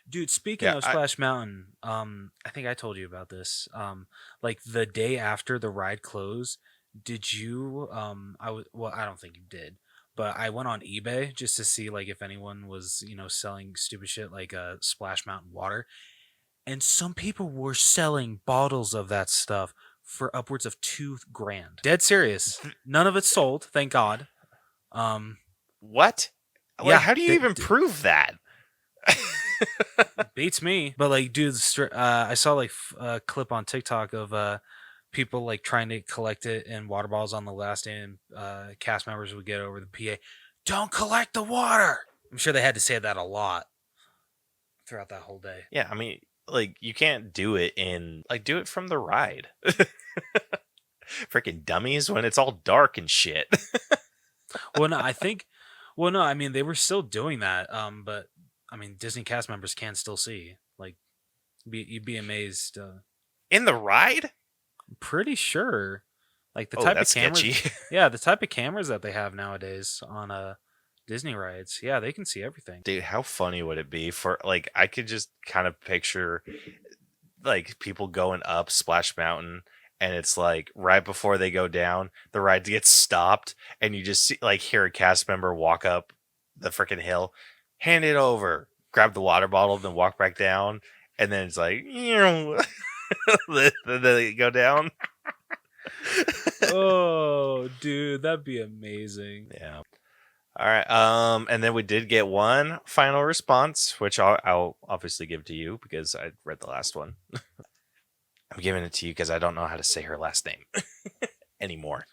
Dude, speaking of Splash Mountain, I think I told you about this. Like the day after the ride closed, did you well, I don't think you did, but I went on eBay just to see like if anyone was, selling stupid shit like Splash Mountain water. And some people were selling bottles of that stuff for upwards of $2,000. Dead serious. None of it sold, thank God. What? Like, Yeah, how do you even prove that? Beats me. But like, dude, I saw like a clip on TikTok of people like trying to collect it in water bottles on the last day, and cast members would get over the PA, "Don't collect the water." I'm sure they had to say that a lot throughout that whole day. Yeah, I mean, like you can't do it do it from the ride. Freaking dummies when it's all dark and shit. Well, no, I think. Well, no, I mean they were still doing that. But I mean Disney cast members can still see. Like, you'd be amazed. In the ride? I'm pretty sure, like the Oh, type of that's cameras. sketchy. Yeah, the type of cameras that they have nowadays on Disney rides. Yeah, they can see everything. Dude, how funny would it be for like I could just kind of picture like people going up Splash Mountain and it's like right before they go down, the ride gets stopped and you just see like hear a cast member walk up the freaking hill, hand it over, grab the water bottle, then walk back down, and then it's like then they go down. Oh, dude, that'd be amazing. Yeah. All right. And then we did get one final response, which I'll obviously give to you because I read the last one. I'm giving it to you because I don't know how to say her last name anymore.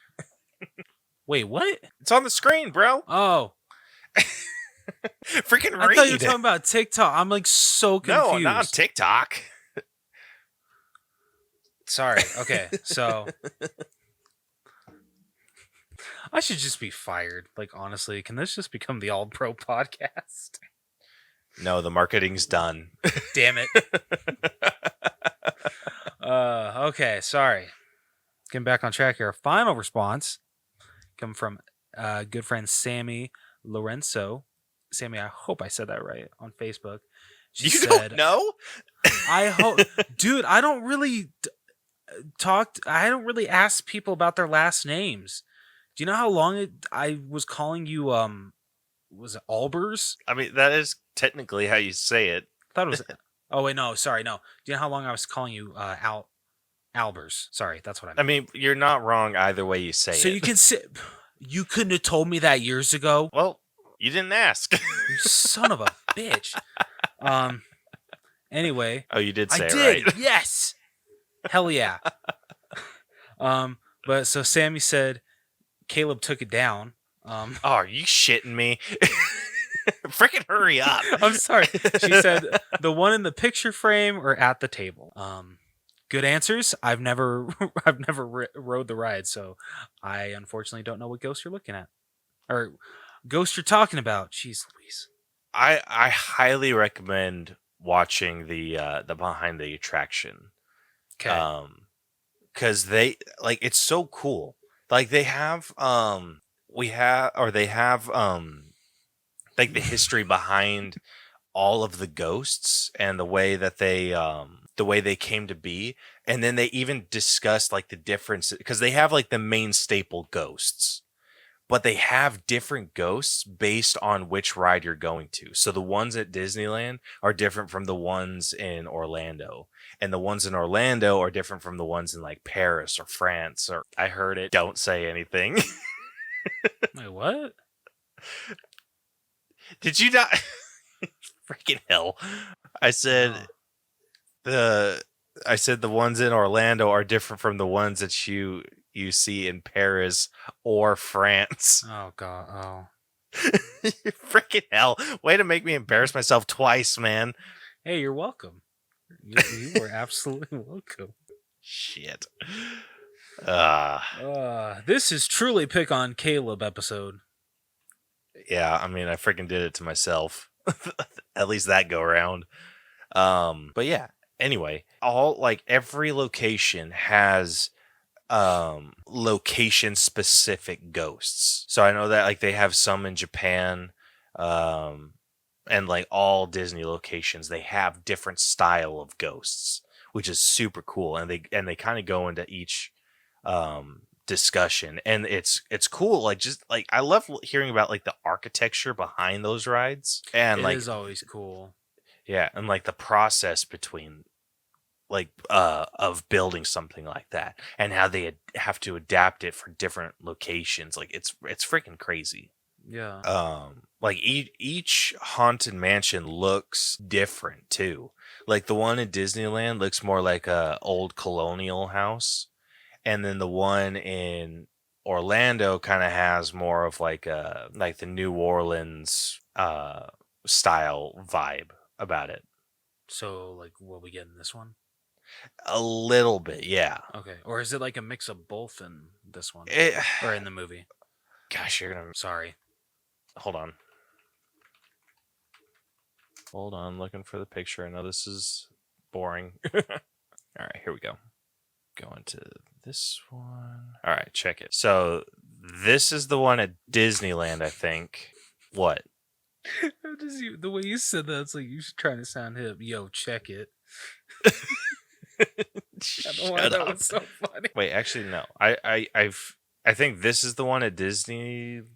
Wait, what? It's on the screen, bro. Oh, Freaking read. I thought you were talking about TikTok. I'm like so confused. No, not on TikTok. Sorry. Okay, so I should just be fired. Like, honestly, can this just become the All Pro podcast? No, the marketing's done. Damn it. Okay, sorry. Getting back on track here. Final response coming from good friend Sammy Lorenzo. Sammy, I hope I said that right on Facebook. She You said, don't know? I hope, dude. I don't really I don't really ask people about their last names. Do you know how long I was calling you? Was it Albers? I mean, that is technically how you say it. I thought it was. Oh wait, no, sorry, no. Do you know how long I was calling you Albers? Sorry, that's what I meant. I mean, you're not wrong either way you say it. So you can say, you couldn't have told me that years ago. Well, you didn't ask. You son of a bitch. Anyway. Oh, you did say I it did. right. Yes. Hell yeah. But so Sammy said Caleb took it down. Oh, are you shitting me? Freaking hurry up. I'm sorry. She said the one in the picture frame or at the table. Good answers. I've never rode the ride, so I unfortunately don't know what ghost you're looking at or ghost you're talking about. Jeez Louise. I highly recommend watching the behind the attraction. Okay. Because they like it's so cool. Like they have they have like the history behind all of the ghosts and the way that they came to be, and then they even discuss like the difference because they have like the main staple ghosts, but they have different ghosts based on which ride you're going to. So the ones at Disneyland are different from the ones in Orlando, and the ones in Orlando are different from the ones in like Paris or France. Or I heard it. Don't say anything. Wait, what? Did you not? Freaking hell! I said the ones in Orlando are different from the ones that you see in Paris or France. Oh god. Oh. Freaking hell! Way to make me embarrass myself twice, man. Hey, you're welcome. You were absolutely welcome. Shit. This is truly pick on Caleb episode. Yeah, I mean, I freaking did it to myself. At least that go around. But yeah. Anyway, every location has location specific ghosts. So I know that like they have some in Japan, and like all Disney locations, they have different style of ghosts, which is super cool. And they kind of go into each discussion, and it's cool. Like just like I love hearing about like the architecture behind those rides, and It is always cool. Yeah, and like the process between like of building something like that and how they have to adapt it for different locations. Like it's freaking crazy. Yeah. Like each haunted mansion looks different too. Like the one in Disneyland looks more like a old colonial house, and then the one in Orlando kind of has more of like the New Orleans style vibe about it. So, like, will we get in this one? A little bit, yeah. Okay. Or is it like a mix of both in this one? It, Or in the movie? gosh, you're gonna Sorry. hold on. Hold on, looking for the picture. I know this is boring. All right, here we go. Going to this one. All right, check it. So this is the one at Disneyland, I think. What? The way you said that, it's like you trying to sound hip. Yo, check it. I don't know why Shut that up. was so funny. Wait, actually, no. I think this is the one at Disneyland.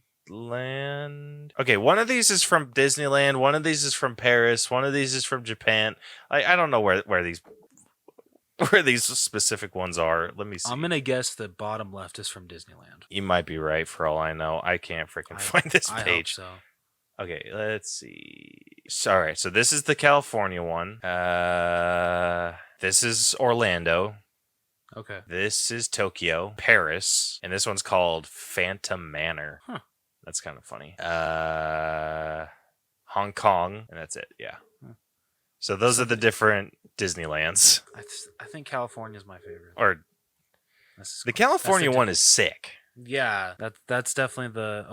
Okay, one of these is from Disneyland. One of these is from Paris. One of these is from Japan. I don't know where these specific ones are. Let me see. I'm gonna guess the bottom left is from Disneyland. You might be right for all I know. I can't freaking find this I page. hope so. Okay, let's see. All right, so this is the California one. This is Orlando. Okay. This is Tokyo, Paris, and this one's called Phantom Manor. Huh. That's kind of funny. Hong Kong, and that's it. Yeah. So those are the different Disneylands. I think California's my favorite. Or That's the California one is sick. Yeah, that's definitely the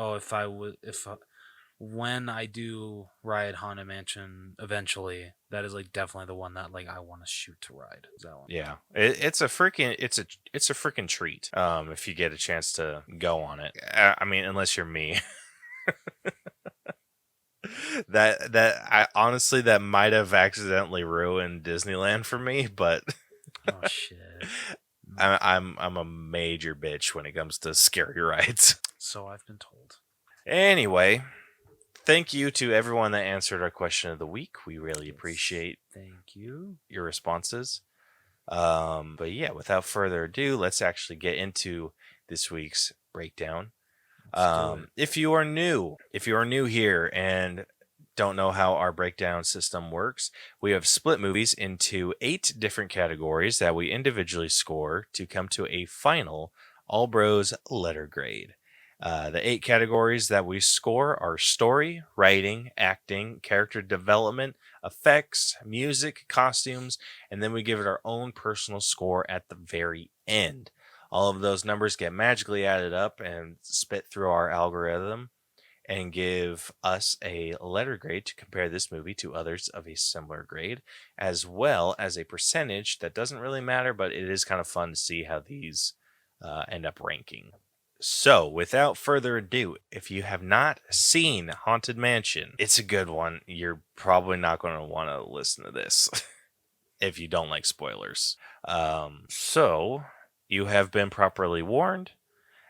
when I do ride Haunted Mansion eventually, that is like definitely the one that like I want to shoot to ride. Is that one? Yeah, it's a freaking treat. If you get a chance to go on it. I mean, unless you're me. I honestly that might have accidentally ruined Disneyland for me, but Oh shit. I'm a major bitch when it comes to scary rides. So I've been told. Anyway, thank you to everyone that answered our question of the week. We really appreciate Thank you. your responses. But yeah, without further ado, let's actually get into this week's breakdown. If you are new here and don't know how our breakdown system works, we have split movies into 8 different categories that we individually score to come to a final All Bros letter grade. The 8 categories that we score are story, writing, acting, character development, effects, music, costumes, and then we give it our own personal score at the very end. All of those numbers get magically added up and spit through our algorithm and give us a letter grade to compare this movie to others of a similar grade, as well as a percentage that doesn't really matter, but it is kind of fun to see how these end up ranking. So, without further ado, if you have not seen Haunted Mansion, it's a good one. You're probably not going to want to listen to this if you don't like spoilers. So, you have been properly warned.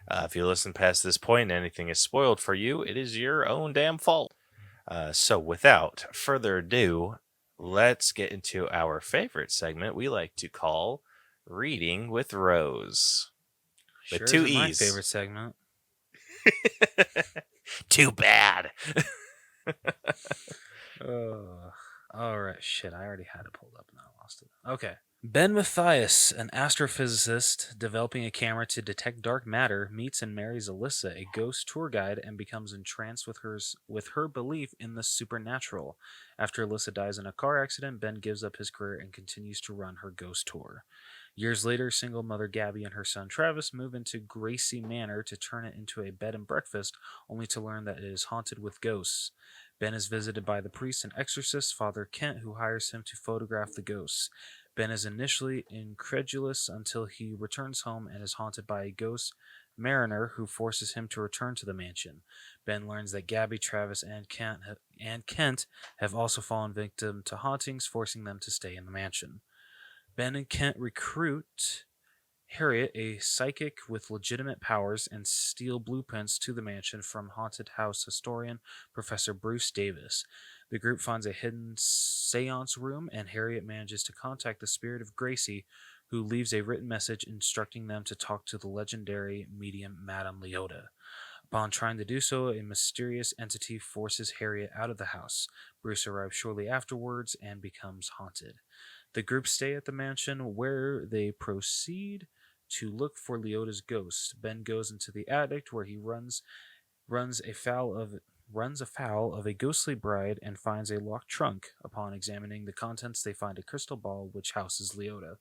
If you listen past this point and anything is spoiled for you, it is your own damn fault. So, without further ado, let's get into our favorite segment we like to call Reading with Rose. With Sure 2 isn't my E's. favorite segment. Too bad. All right, shit. I already had it pulled up and I lost it. Okay. Ben Mathias, an astrophysicist developing a camera to detect dark matter, meets and marries Alyssa, a ghost tour guide, and becomes entranced with her belief in the supernatural. After Alyssa dies in a car accident, Ben gives up his career and continues to run her ghost tour. Years later, single mother Gabby and her son Travis move into Gracie Manor to turn it into a bed and breakfast, only to learn that it is haunted with ghosts. Ben is visited by the priest and exorcist, Father Kent, who hires him to photograph the ghosts. Ben is initially incredulous until he returns home and is haunted by a ghost mariner who forces him to return to the mansion. Ben learns that Gabby, Travis, and Kent have also fallen victim to hauntings, forcing them to stay in the mansion. Ben and Kent recruit Harriet, a psychic with legitimate powers, and steal blueprints to the mansion from haunted house historian Professor Bruce Davis. The group finds a hidden seance room, and Harriet manages to contact the spirit of Gracie, who leaves a written message instructing them to talk to the legendary medium Madame Leota. Upon trying to do so, a mysterious entity forces Harriet out of the house. Bruce arrives shortly afterwards and becomes haunted. The group stay at the mansion, where they proceed to look for Leota's ghost. Ben goes into the attic where he runs afoul of a ghostly bride and finds a locked trunk. Upon examining the contents, they find a crystal ball which houses Leota.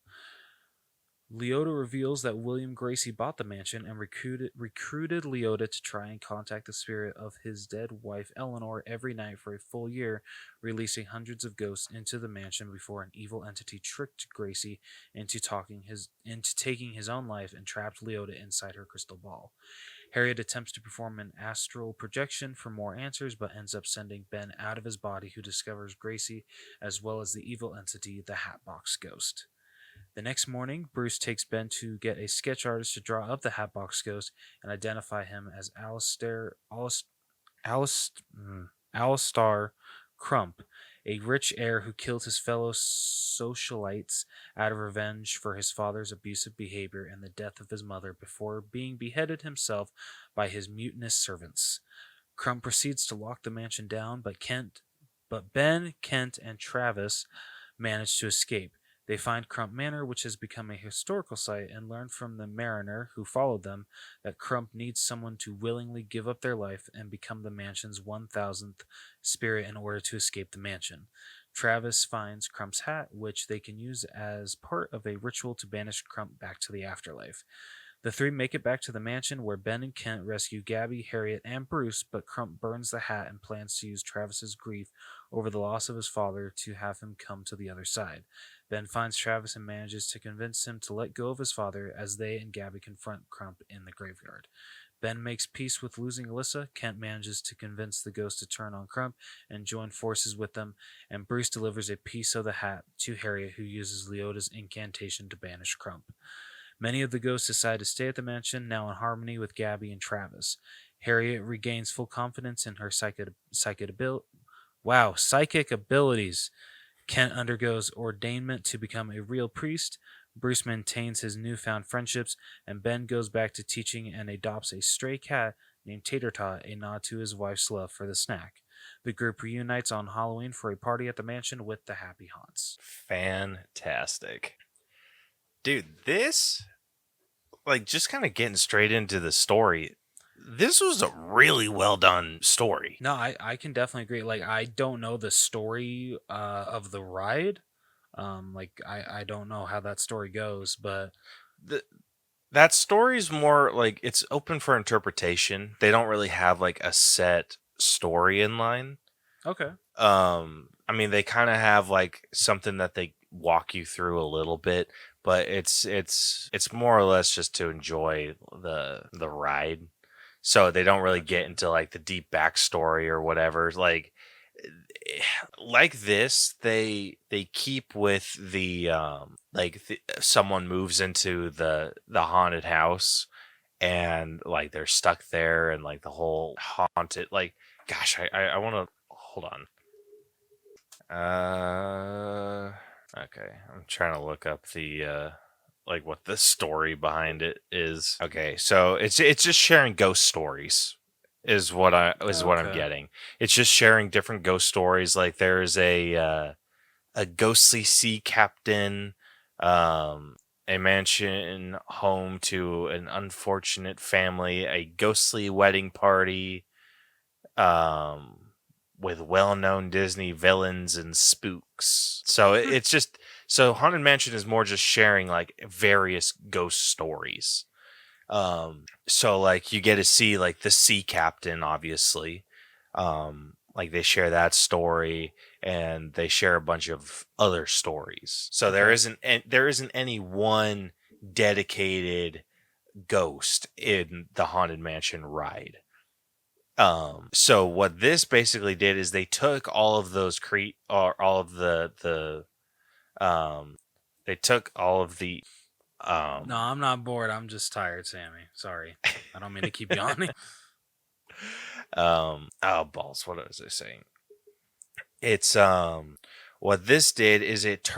Leota reveals that William Gracie bought the mansion and recruited Leota to try and contact the spirit of his dead wife Eleanor every night for a full year, releasing hundreds of ghosts into the mansion before an evil entity tricked Gracie into taking his own life and trapped Leota inside her crystal ball. Harriet attempts to perform an astral projection for more answers, but ends up sending Ben out of his body, who discovers Gracie as well as the evil entity, the Hatbox Ghost. The next morning, Bruce takes Ben to get a sketch artist to draw up the Hatbox Ghost and identify him as Alistar Crump, a rich heir who killed his fellow socialites out of revenge for his father's abusive behavior and the death of his mother before being beheaded himself by his mutinous servants. Crump proceeds to lock the mansion down, but Ben, Kent, and Travis manage to escape. They find Crump Manor, which has become a historical site, and learn from the mariner who followed them that Crump needs someone to willingly give up their life and become the mansion's 1000th spirit in order to escape the mansion. Travis finds Crump's hat, which they can use as part of a ritual to banish Crump back to the afterlife. The three make it back to the mansion where Ben and Kent rescue Gabby, Harriet, and Bruce, but Crump burns the hat and plans to use Travis's grief over the loss of his father to have him come to the other side. Ben finds Travis and manages to convince him to let go of his father as they and Gabby confront Crump in the graveyard. Ben makes peace with losing Alyssa, Kent manages to convince the ghost to turn on Crump and join forces with them, and Bruce delivers a piece of the hat to Harriet, who uses Leota's incantation to banish Crump. Many of the ghosts decide to stay at the mansion, now in harmony with Gabby and Travis. Harriet regains full confidence in her psychic abilities. Kent undergoes ordainment to become a real priest. Bruce maintains his newfound friendships, and Ben goes back to teaching and adopts a stray cat named Tater Tot, a nod to his wife's love for the snack. The group reunites on Halloween for a party at the mansion with the Happy Haunts. Fantastic. Dude, this, like, just kind of getting straight into the story, this was a really well done story. No, I can definitely agree. Like, I don't know the story of the ride. I don't know how that story goes, but that story's more like it's open for interpretation. They don't really have like a set story in line. okay. I mean, they kind of have like something that they walk you through a little bit, but it's more or less just to enjoy the ride. So they don't really get into like the deep backstory or whatever. Like this, they keep with the someone moves into the haunted house and like they're stuck there and like the whole haunted like gosh I want to hold on. Okay, I'm trying to look up the like what the story behind it is. Okay, so it's just sharing ghost stories is what I'm getting. It's just sharing different ghost stories. Like there's a ghostly sea captain, a mansion home to an unfortunate family, a ghostly wedding party, with well-known Disney villains and spooks. So it's just so Haunted Mansion is more just sharing like various ghost stories. So like you get to see like the sea captain, obviously. Like they share that story and they share a bunch of other stories. So there isn't any one dedicated ghost in the Haunted Mansion ride. So what this basically did is they took all of those or all of they took all of the No, I'm not bored. I'm just tired, Sammy. Sorry. I don't mean to keep yawning. oh balls, what was I saying? It's what this did is it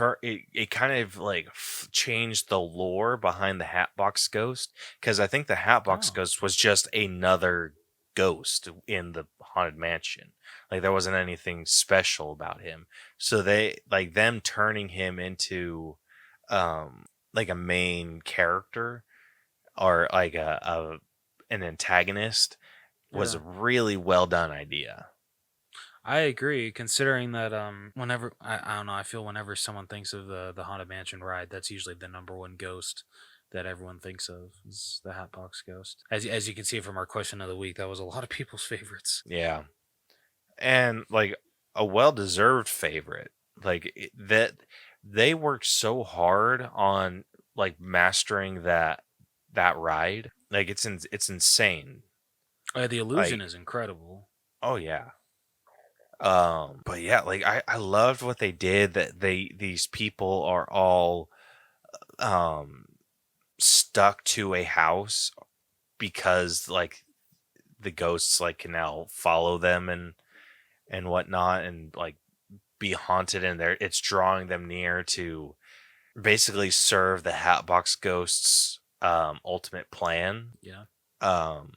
kind of like changed the lore behind the Hatbox Ghost, because I think the Hatbox Ghost was just another ghost in the Haunted Mansion. Like there wasn't anything special about him. So they them turning him into like a main character or like an antagonist was a Yeah. really well done idea. I agree, considering that whenever I don't know, I feel whenever someone thinks of the Haunted Mansion ride, that's usually the number one ghost that everyone thinks of is the Hatbox Ghost. As you can see from our question of the week, that was a lot of people's favorites. Yeah. And like a well deserved favorite. That they worked so hard on like mastering that ride. Like it's insane. The illusion Like is incredible. oh yeah. But yeah, like I loved what they did, that these people are all um stuck to a house because like the ghosts like can now follow them and whatnot, and like be haunted, and it's drawing them near to basically serve the Hatbox Ghosts ultimate plan. Yeah. um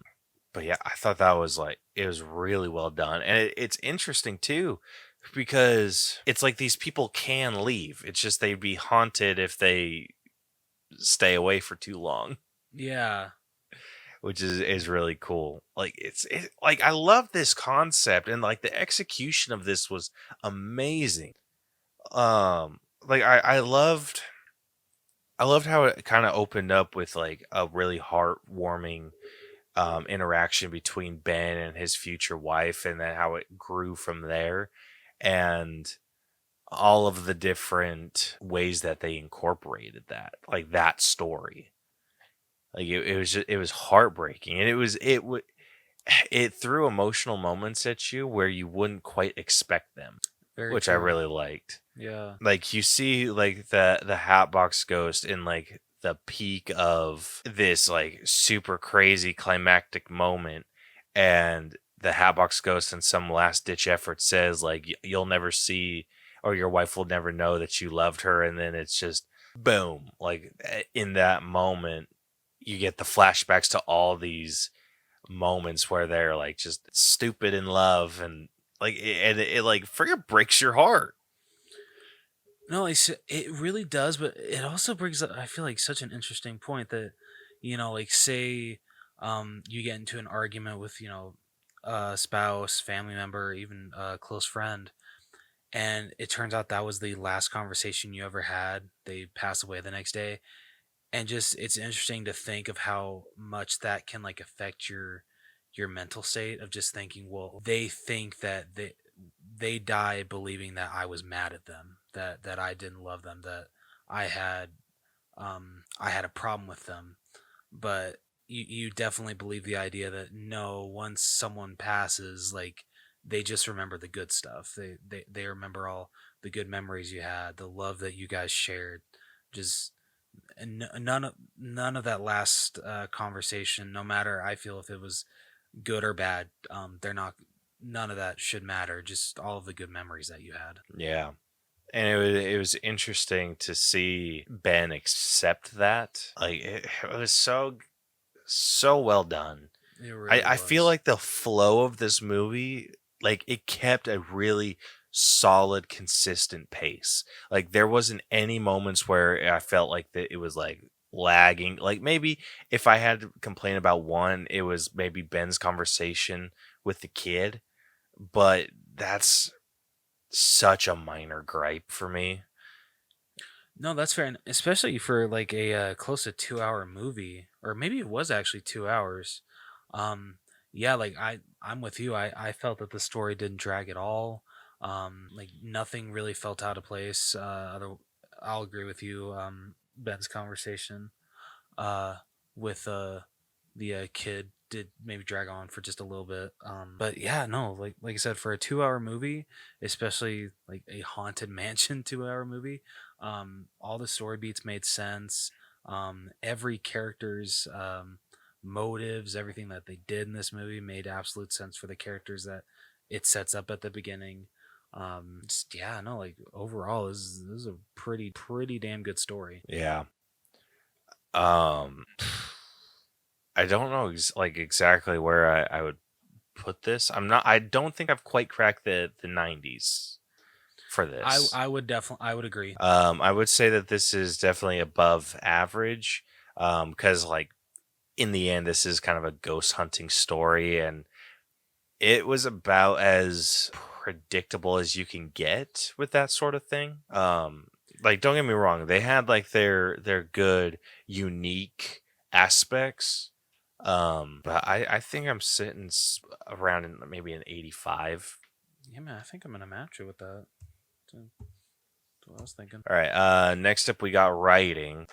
but yeah, I thought that was like, it was really well done, and it's interesting too because it's like these people can leave, it's just they'd be haunted if they stay away for too long, Yeah. which is really cool. Like like I love this concept, and like the execution of this was amazing. Like I loved how it kind of opened up with like a really heartwarming interaction between Ben and his future wife, and then how it grew from there, and all of the different ways that they incorporated that, like that story. Like it was just, it was heartbreaking, and it threw emotional moments at you where you wouldn't quite expect them, Very which I true. really liked. Yeah. Like you see like the Hatbox Ghost in like the peak of this like super crazy climactic moment, and the Hatbox Ghost in some last ditch effort says like you'll never see, or your wife will never know that you loved her, and then it's just boom, like in that moment you get the flashbacks to all these moments where they're like just stupid in love, and like it like freaking breaks your heart. No, it really does, but it also brings up, I feel like, such an interesting point that, like, say, you get into an argument with, a spouse, family member, even a close friend, and it turns out that was the last conversation you ever had. They pass away the next day, and just it's interesting to think of how much that can like affect your mental state of just thinking, well, they think that they die believing that I was mad at them, that I didn't love them, that I had I had a problem with them. But you definitely believe the idea that no, once someone passes, like they just remember the good stuff. They remember all the good memories you had, the love that you guys shared. Just and none of that last conversation, no matter I feel if it was good or bad, they're not. None of that should matter. Just all of the good memories that you had. Yeah. And it was interesting to see Ben accept that. Like it was so well done. It I really I feel was. like the flow of this movie, like it kept a really solid, consistent pace. Like there wasn't any moments where I felt like that it was like lagging. Like maybe if I had to complain about one, it was maybe Ben's conversation with the kid, but that's such a minor gripe for me. No, that's fair, and especially for like a close to 2 hour movie, or maybe it was actually 2 hours. Um, yeah, like I'm with you. I felt that the story didn't drag at all. Like nothing really felt out of place. I'll agree with you. Ben's conversation uh, with the kid did maybe drag on for just a little bit. But yeah, no, like I said, for a 2 hour movie, especially like a haunted mansion 2 hour movie, all the story beats made sense. Every character's motives, everything that they did in this movie made absolute sense for the characters that it sets up at the beginning. Yeah, no, like overall, this is a pretty damn good story. Yeah. Um I don't know like exactly where I would put this. I don't think I've quite cracked the 90s for this. I would agree. I would say that this is definitely above average. Because like in the end, this is kind of a ghost hunting story, and it was about as predictable as you can get with that sort of thing. Like, don't get me wrong, they had like their good, unique aspects. But I think I'm sitting around in maybe an 85. Yeah, man, I think I'm gonna match it with that. That's what I was thinking. All right. Next up we got writing.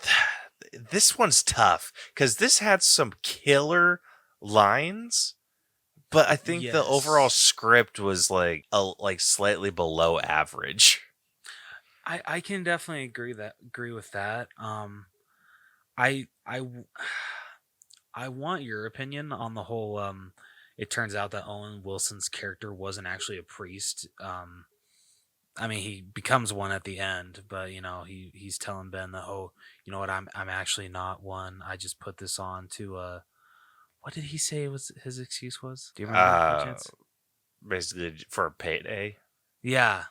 This one's tough because this had some killer lines, but I think the overall Yes. script was like slightly below average. I can definitely agree with that. I I w- I want your opinion on the whole. It turns out that Owen Wilson's character wasn't actually a priest. I mean, he becomes one at the end, but he's telling Ben that, oh, you know what, I'm actually not one. I just put this on to what did he say was his excuse was? Do you remember by Uh, chance? Basically for a payday. Yeah.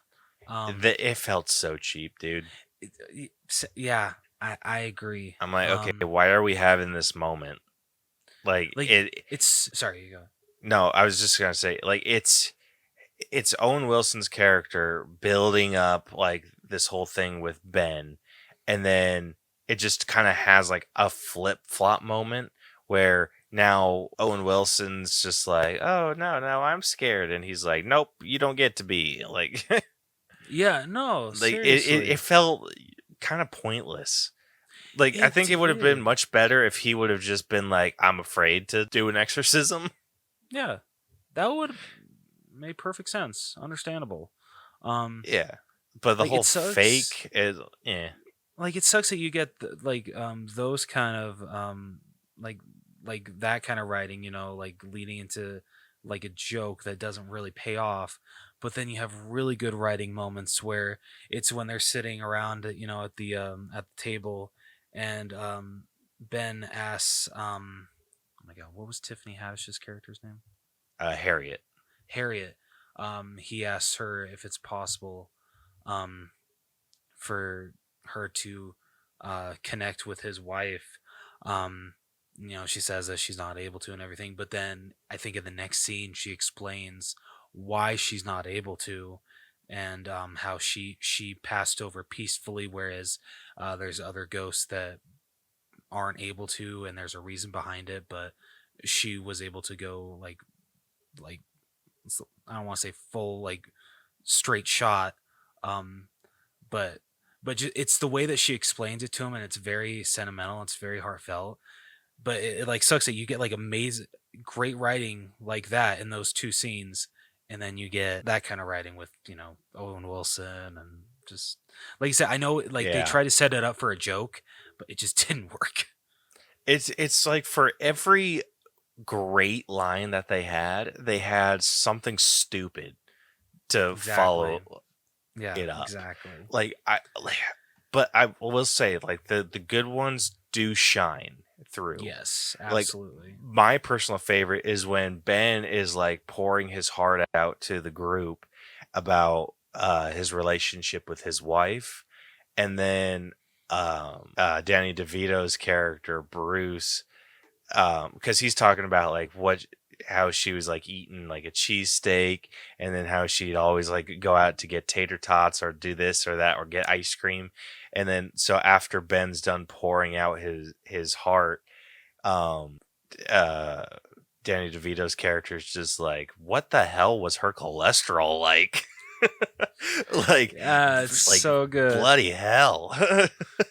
It felt so cheap, dude. Yeah, I agree. I'm like, okay, why are we having this moment? Like it's sorry, you go. No, I was just gonna say, like, it's Owen Wilson's character building up like this whole thing with Ben, and then it just kind of has like a flip flop moment where now Owen Wilson's just like, oh no, I'm scared, and he's like, nope, you don't get to be like, Yeah, no, like it seriously. felt kind of pointless. Like, I It think it would have been did. much better if he would have just been like, I'm afraid to do an exorcism. Yeah. That would make perfect sense. Understandable. Um Yeah, but the like whole it sucks. fake is, yeah, Like it sucks that you get those kind of like that kind of writing, like leading into like a joke that doesn't really pay off. But then you have really good writing moments where it's when they're sitting around, at the table, and Ben asks, oh my god, what was Tiffany Haddish's character's name? Harriet. Harriet. He asks her if it's possible um, for her to connect with his wife. Um, she says that she's not able to and everything. But then I think in the next scene, she explains why she's not able to, and how she passed over peacefully, whereas there's other ghosts that aren't able to, and there's a reason behind it. But she was able to go like I don't want to say full like straight shot, um, but it's the way that she explains it to him, and it's very sentimental. It's very heartfelt. But it like sucks that you get like amazing, great writing like that in those two scenes, and then you get that kind of writing with Owen Wilson, and just like you said, I know like they Yeah, try to set it up for a joke, but it just didn't work. it's like for every great line that they had something stupid to Exactly. follow Yeah. it up. Exactly. Like but I will say, like, the good ones do shine through. Yes. Like, Absolutely. my personal favorite is when Ben is like pouring his heart out to the group about his relationship with his wife, and then Danny DeVito's character Bruce, because he's talking about like how she was like eating like a cheesesteak, and then how she'd always like go out to get tater tots or do this or that or get ice cream, and then so after Ben's done pouring out his heart, um uh Danny DeVito's character is just like, what the hell was her cholesterol like? like Yeah, it's like so good. bloody hell.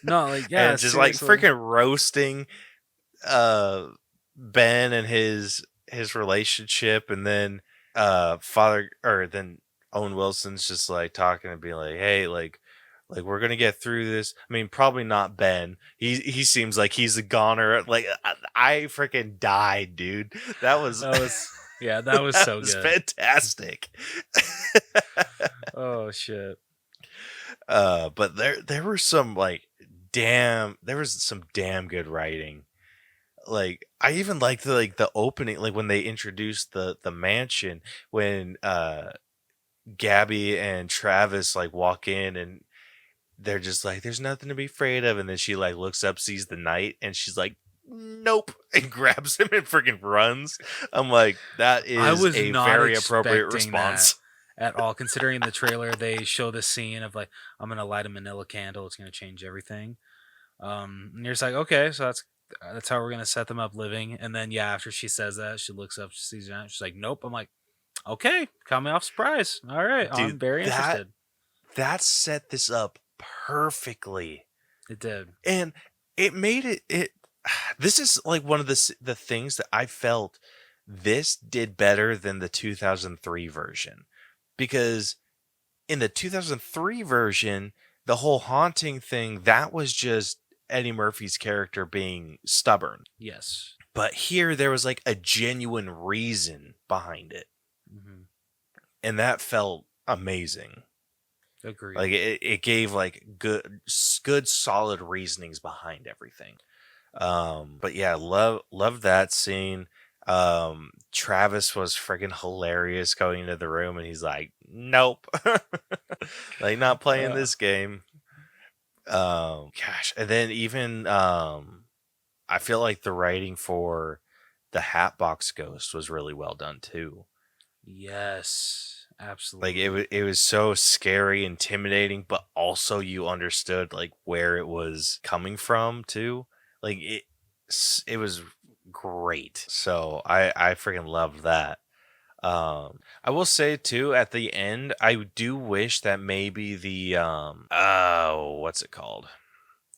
No, like yeah, And just like seriously. freaking roasting uh Ben and his relationship, and then father or then Owen Wilson's just like talking and being like, hey, like we're gonna get through this. I mean, probably not Ben. He seems like he's a goner. Like I freaking died, dude. That was That was yeah, that was that so was good. fantastic. Oh shit. But there were some like there was some damn good writing. Like, I even liked the opening, like when they introduced the mansion, when Gabby and Travis like walk in, and they're just like, there's nothing to be afraid of, and then she like looks up, sees the night, and she's like, nope, and grabs him and freaking runs. I'm like, that I is was a not very appropriate expecting that response. at all. Considering the trailer, they show the scene of like, I'm gonna light a manila candle. It's gonna change everything. And you're just like, okay, so that's how we're gonna set them up living. And then yeah, after she says that, she looks up, she sees Janet, she's like, nope. I'm like, okay, caught me off surprise. All right, I'm Dude, very interested. that set this up perfectly. It did. And it made it this is like one of the things that I felt this did better than the 2003 version, because in the 2003 version, the whole haunting thing, that was just Eddie Murphy's character being stubborn. Yes. But here there was like a genuine reason behind it, Hmm. and that felt amazing. Agreed. Like it gave like good solid reasonings behind everything. But yeah, love that scene. Travis was freaking hilarious going into the room, and he's like, nope. Like, not playing Uh, this game. Gosh, and then even I feel like the writing for the Hatbox Ghost was really well done too. yes, Like, absolutely. it was so scary, intimidating, but also you understood like where it was coming from too. Like, it was great. So I freaking loved that. I will say too, at the end, I do wish that maybe the oh, what's it called?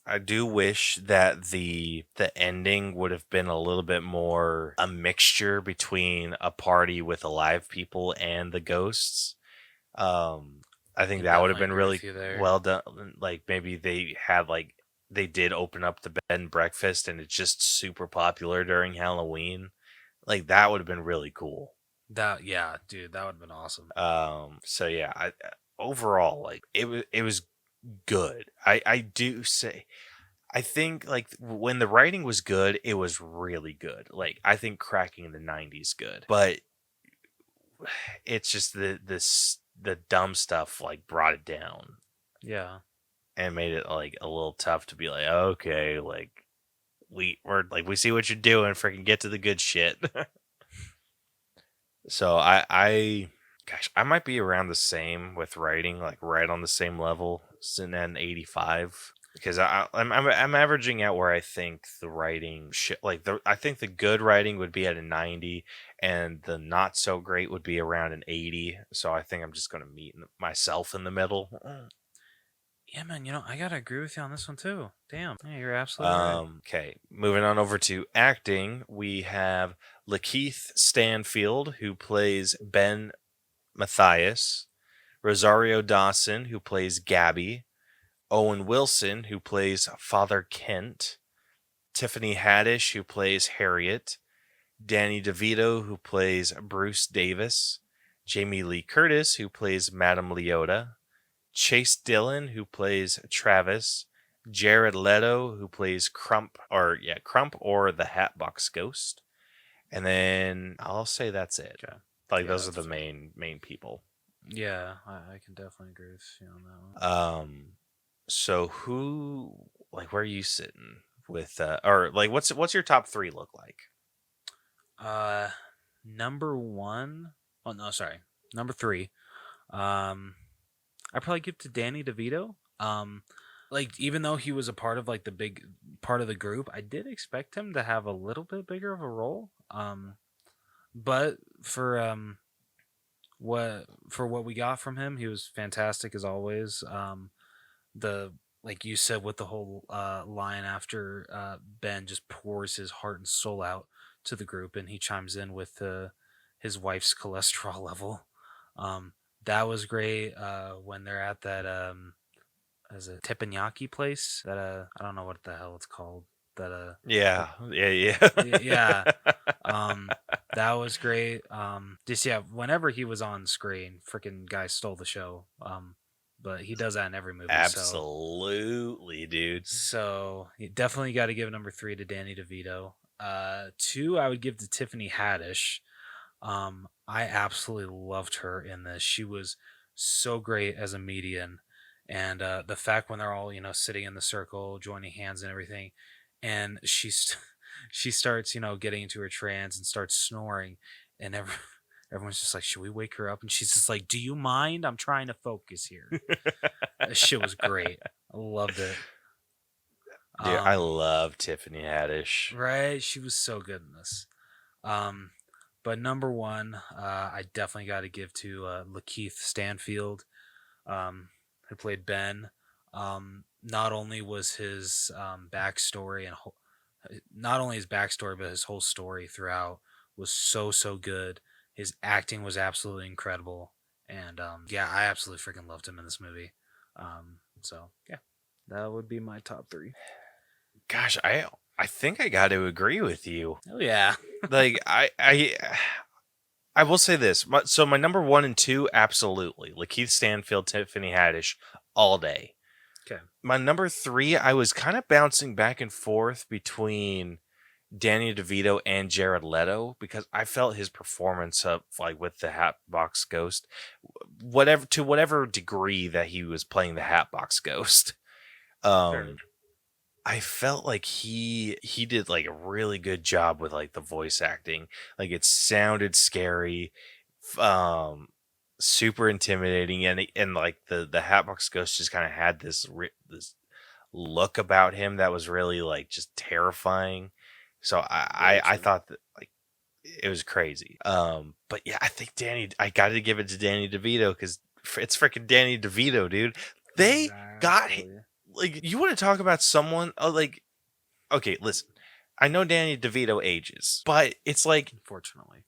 I do wish that the ending would have been a little bit more a mixture between a party with alive people and the ghosts. I I think can that would have definitely been agree really with you there. well done. Like, maybe they had like they did open up the bed and breakfast, and it's just super popular during Halloween. Like, that would have been really cool. That yeah, dude, that would have been awesome. So yeah, overall, like, it was good. I do say, I think like when the writing was good, it was really good. Like, I think cracking the 90s good, but it's just the dumb stuff like brought it down Yeah. and made it like a little tough to be like, okay, like we're like, we see what you're doing, freaking get to the good shit. So I gosh, I might be around the same with writing, like right on the same level, sitting at an 85. Because I'm averaging out where I think the writing shit, like I think the good writing would be at a 90, and the not so great would be around an 80. So I think I'm just gonna meet myself in the middle. Yeah, man, I gotta agree with you on this one too. Damn. Yeah, you're absolutely right. Okay, moving on over to acting, we have Lakeith Stanfield, who plays Ben Matthias, Rosario Dawson, who plays Gabby, Owen Wilson, who plays Father Kent, Tiffany Haddish, who plays Harriet, Danny DeVito, who plays Bruce Davis, Jamie Lee Curtis, who plays Madame Leota, Chase Dillon, who plays Travis, Jared Leto, who plays Crump or the Hatbox Ghost, and then I'll say that's it. Okay. Like, Yeah, those are that's the fair. main people. Yeah, I can definitely agree with you on that one. So who, like, where are you sitting with or like what's your top 3 look like? Uh, number one. Oh no, sorry. Number three. I probably give to Danny DeVito. Like even though he was a part of like the big part of the group, I did expect him to have a little bit bigger of a role. But for what we got from him, he was fantastic as always. The like you said with the whole line after Ben just pours his heart and soul out to the group, and he chimes in with his wife's cholesterol level. Um, that was great. When they're at that as a teppanyaki place that I don't know what the hell it's called. That Yeah, like yeah, yeah. um, that was great. Just yeah, whenever he was on screen, freaking guy stole the show. But he does that in every movie. So Absolutely, dude. you definitely got to give number three to Danny DeVito. Two, I would give to Tiffany Haddish. I absolutely loved her in this. She was so great as a median, and the fact when they're all sitting in the circle, joining hands and everything, and she's she starts, getting into her trance and starts snoring, and everyone's just like, "Should we wake her up?" And she's just like, "Do you mind? I'm trying to focus here." That shit was great. I loved it. Dude, I Um, love Tiffany Haddish. right? She was so good in this. Um, but number one, I definitely got to give to Lakeith Stanfield, who played Ben. Not only was his backstory not only his backstory, but his whole story throughout was so good. His acting was absolutely incredible, and yeah, I absolutely freaking loved him in this movie. So yeah, that would be my top three. Gosh, I think I got to agree with you. Oh yeah, Like I will say this. So my number 1 and 2, absolutely. Lakeith Stanfield, Tiffany Haddish, all day. okay, My number 3, I was kind of bouncing back and forth between Danny DeVito and Jared Leto because I felt his performance up like with the Hatbox Ghost, whatever degree that he was playing the Hatbox Ghost. fair. I felt like he did like a really good job with like the voice acting. Like it sounded scary, um, super intimidating, and like the Hatbox Ghost just kind of had this look about him that was really like just terrifying. So Very I true. thought that like it was crazy. But yeah, I think I got to give it to Danny DeVito because it's freaking Danny DeVito, dude. They got Exactly. like you want to talk about someone like okay, listen. I know Danny DeVito ages, but Unfortunately.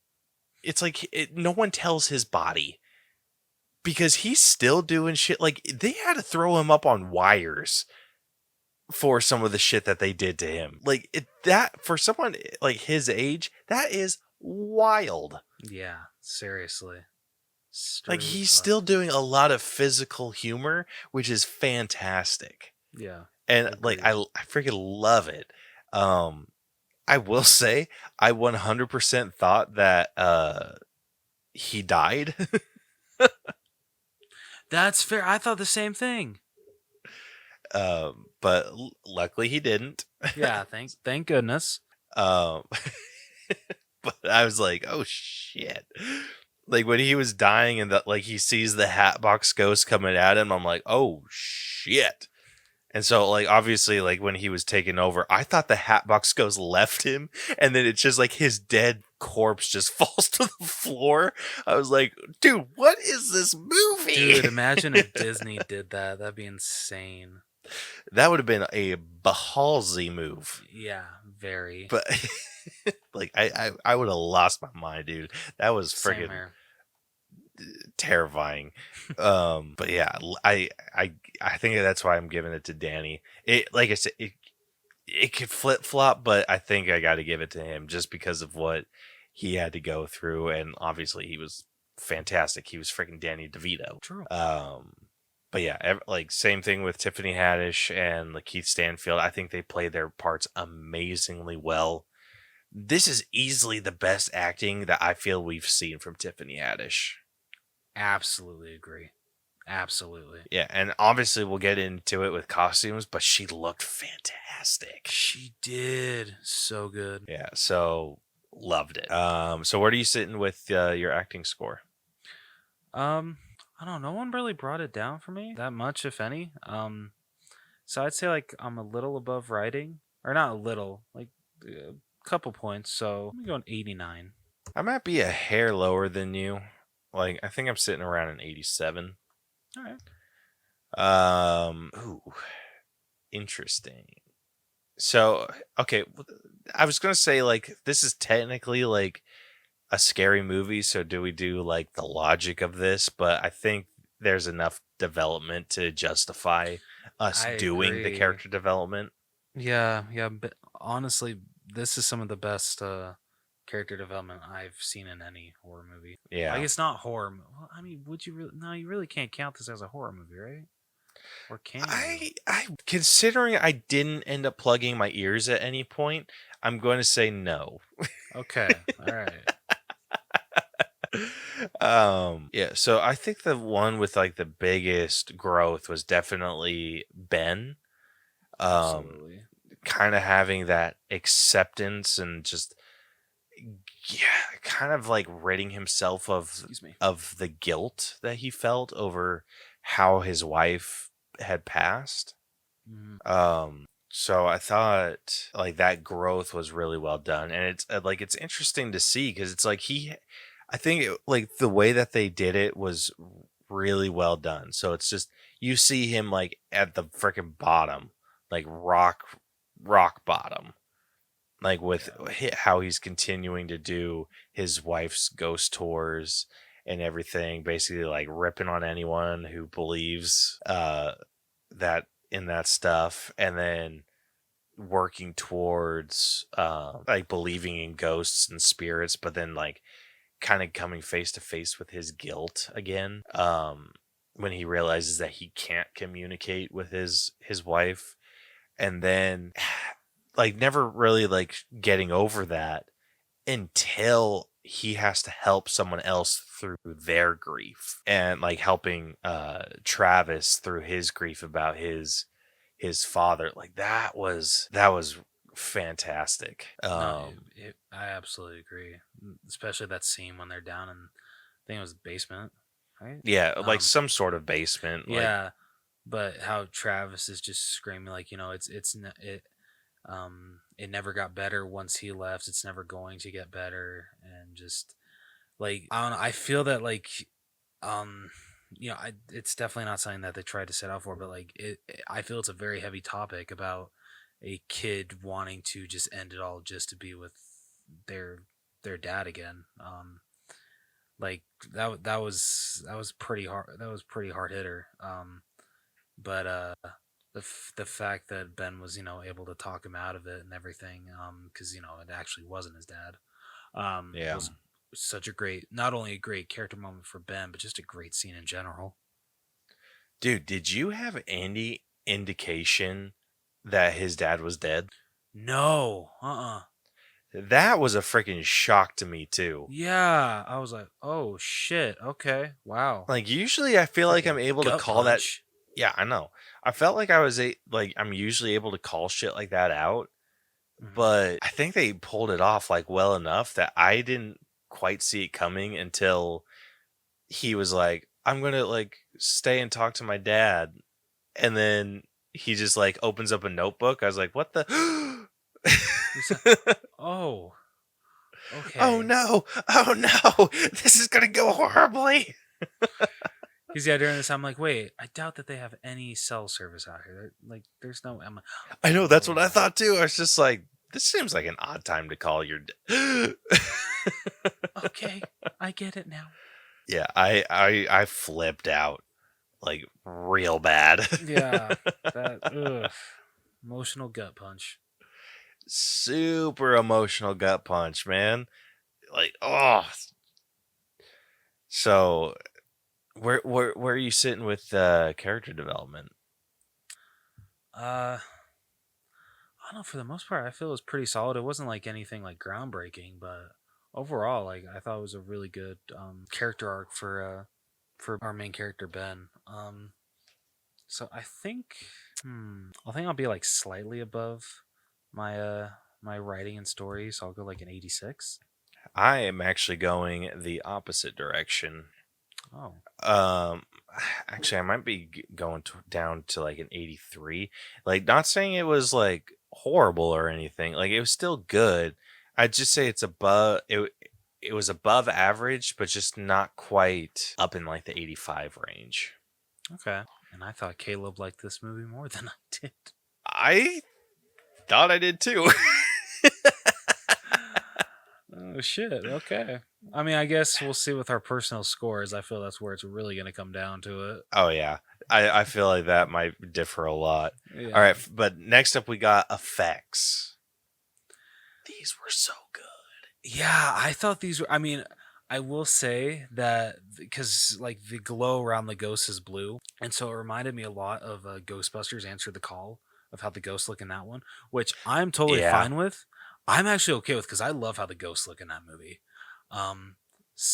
no one tells his body because he's still doing shit. Like they had to throw him up on wires for some of the shit that they did to him. Like that for someone like his age, that is wild. Yeah, seriously. Like Straight he's up. still doing a lot of physical humor, which is fantastic. Yeah. And like Agreed. I freaking love it. Um I will say I 100% thought that he died. That's fair. I thought the same thing. But luckily he didn't. Yeah, thank goodness. Um but I was like, "Oh shit." Like when he was dying and that like he sees the Hatbox Ghost coming at him, I'm like, "Oh shit." And so, like, obviously, like when he was taken over, I thought the Hatbox Ghost left him, and then it's just like his dead corpse just falls to the floor. I was like, dude, what is this movie? Dude, imagine if Disney did that. That'd be insane. That would have been a ballsy move. Yeah, very. But like I would have lost my mind, dude. That was Same friggin' here. terrifying. But yeah, I think that's why I'm giving it to Danny. It like I said, it could flip flop, but I think I got to give it to him just because of what he had to go through, and obviously he was fantastic. He was freaking Danny DeVito. True. But yeah, like same thing with Tiffany Haddish and Lakeith Stanfield. I think they played their parts amazingly well. This is easily the best acting that I feel we've seen from Tiffany Haddish. Absolutely agree. Absolutely. Yeah, and obviously we'll get into it with costumes, but she looked fantastic. She did so good. Yeah, so loved it. So where are you sitting with your acting score? I don't know. No one really brought it down for me that much, if any. So I'd say like I'm a little above writing, or not a little, like a couple points. So I'm going 89. I might be a hair lower than you. Like I think I'm sitting around an 87. All right. Ooh, interesting. So, okay, I was gonna say like this is technically like a scary movie. So do we do like the logic of this? But I think there's enough development to justify us I doing the agree. character development. Yeah, yeah. But honestly, this is some of the best character development I've seen in any horror movie. Like Yeah. it's not horror. Well, I mean, would you really? No, you really can't count this as a horror movie, right? Or can you? I considering I didn't end up plugging my ears at any point, I'm going to say no. Okay. All right. Yeah, so I think the one with like the biggest growth was definitely Ben. Um Absolutely. kind of having that acceptance and just, yeah, kind of like ridding himself Excuse me. of the guilt that he felt over how his wife had passed. Mhm. So I thought like that growth was really well done, and it's like it's interesting to see because it's like I think like the way that they did it was really well done. So it's just you see him like at the freaking bottom, like rock bottom, like with Yeah. how he's continuing to do his wife's ghost tours and everything, basically like ripping on anyone who believes that in that stuff, and then working towards like believing in ghosts and spirits, but then like kind of coming face to face with his guilt again, when he realizes that he can't communicate with his wife, and then like never really like getting over that until he has to help someone else through their grief, and like helping Travis through his grief about his father. Like that was fantastic. No, I absolutely agree. Especially that scene when they're down in, I think it was the basement, right? Yeah, like Um, some sort of basement, like, yeah, but how Travis is just screaming like, it never got better once he left. It's never going to get better, and just like I don't know. I feel that like um it's definitely not something that they tried to set out for, but like I feel it's a very heavy topic about a kid wanting to just end it all just to be with their their dad again. Like that was pretty hard. That was pretty hard hitter. But the fact that Ben was able to talk him out of it and everything, because it actually wasn't his dad, yeah. was such a great, not only a great character moment for Ben, but just a great scene in general. Dude, did you have any indication that his dad was dead? No, That was a freaking shock to me too. yeah, I was like, oh shit, okay, wow, Like usually I feel like I'm freaking able to gut call that. punch. Yeah, I know. I felt like I was like I'm usually able to call shit like that out, Hmm. but I think they pulled it off like well enough that I didn't quite see it coming until he was like, "I'm going to like stay and talk to my dad." And then he just like opens up a notebook. I was like, "What the He said, oh, Oh okay. no. Oh no. This is going to go horribly." Because yeah, during this, I'm like, wait, I doubt that they have any cell service out here. Like, there's no. I'm like, I know, that's what I oh, thought too. I was just like, this seems like an odd time to call your okay, I get it now. Yeah, I flipped out like real bad. Yeah, that emotional gut punch. Super emotional gut punch, man. Like, oh. So, where are you sitting with character development? I don't know. For the most part, I feel it was pretty solid. It wasn't like anything like groundbreaking, but overall, like I thought it was a really good character arc for our main character Ben. So I think I'll be like slightly above my my writing and story, so I'll go like an 86. I am actually going the opposite direction. Oh, Um, actually, I might be going down to like an 83. Like, not saying it was like horrible or anything. Like, it was still good. I'd just say it's above it. It was above average, but just not quite up in like the 85 range. okay. And I thought Caleb liked this movie more than I did. I thought I did too. Oh shit. Okay. I mean, I guess we'll see with our personal scores. I feel that's where it's really going to come down to it. Oh yeah. I feel like that might differ a lot. All Yeah. right, but next up we got effects. These were so good. Yeah, I thought these were. I mean, I will say that because like the glow around the ghost is blue, and so it reminded me a lot of Ghostbusters Answer the Call, of how the ghosts look in that one, which I'm totally Yeah. fine with. I'm actually okay with because I love how the ghosts look in that movie. Um,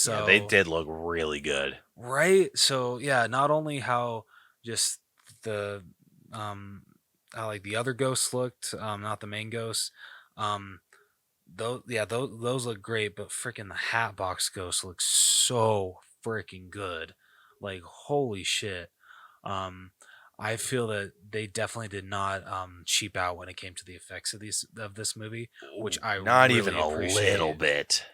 Yeah, they so did look really good. right, so yeah, not only how just the um how like the other ghosts looked, not the main ghosts. Um, those look great, but freaking the Hatbox Ghost looks so freaking good. Like holy shit. Um, I feel that they definitely did not cheap out when it came to the effects of this movie, which Ooh, I not even really a little appreciate. bit.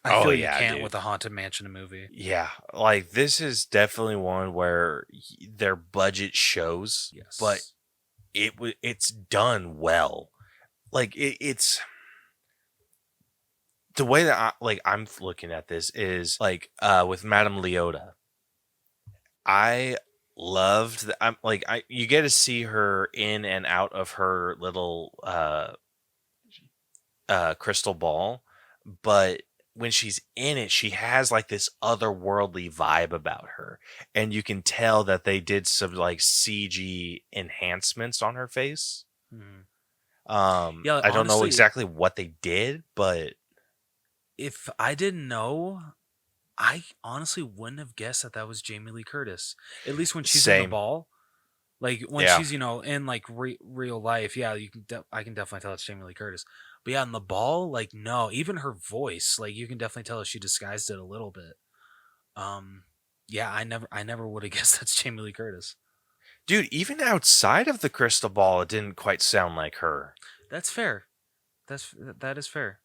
I Oh feel you yeah, can't dude. with a Haunted Mansion movie. Yeah, like this is definitely one where their budget shows, but Yes. it's done well. Like it's the way that I'm looking at this is like with Madame Leota. I loved that. I'm like I you get to see her in and out of her little crystal ball, but when she's in it, she has like this otherworldly vibe about her, and you can tell that they did some like CG enhancements on her face. Mhm. Yeah, I don't know honestly, exactly what they did, but if I didn't know, I honestly wouldn't have guessed that that was Jamie Lee Curtis. At least when she's in the same. ball, like when Yeah, she's in like real life, yeah, I can definitely tell it's Jamie Lee Curtis. But yeah, in the ball, like no, even her voice, like you can definitely tell she disguised it a little bit. Um, yeah, I never would have guessed that's Jamie Lee Curtis. dude. Even outside of the crystal ball, it didn't quite sound like her. That's fair. That is fair.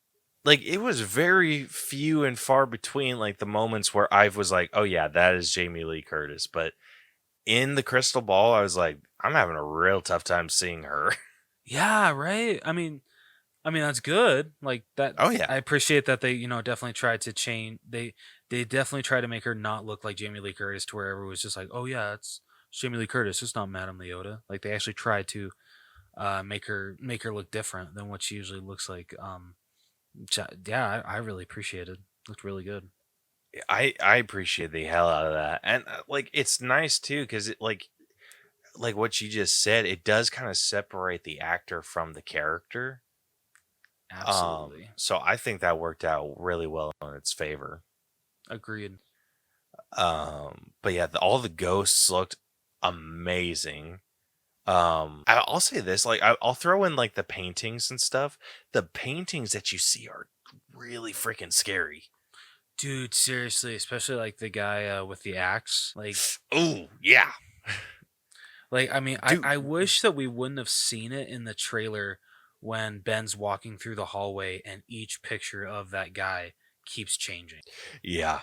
Like it was very few and far between like the moments where I was like, "Oh yeah, that is Jamie Lee Curtis." But in the crystal ball, I was like, "I'm having a real tough time seeing her." Yeah, right. I mean that's good. Like that Oh yeah. I appreciate that they, definitely tried to change they definitely tried to make her not look like Jamie Lee Curtis to where everyone was just like, "Oh yeah, it's Jamie Lee Curtis. It's not Madame Leota." Like they actually tried to make her look different than what she usually looks like. Yeah, I really appreciated. Looked really good. I appreciate the hell out of that. And like it's nice too cuz it like what you just said, it does kind of separate the actor from the character. Absolutely. So I think that worked out really well in its favor. Agreed. But yeah, all the ghosts looked amazing. I'll say this, like I'll throw in like the paintings and stuff. The paintings that you see are really freaking scary. Dude, seriously, especially like the guy with the axe. Oh yeah, Like I mean, dude. I wish that we wouldn't have seen it in the trailer when Ben's walking through the hallway and each picture of that guy keeps changing. Yeah.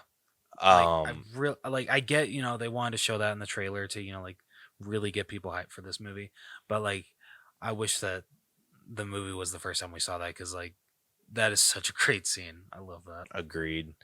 I real like I get, they wanted to show that in the trailer to, like really get people hyped for this movie. But like I wish that the movie was the first time we saw that cuz like that is such a great scene. I love that. Agreed.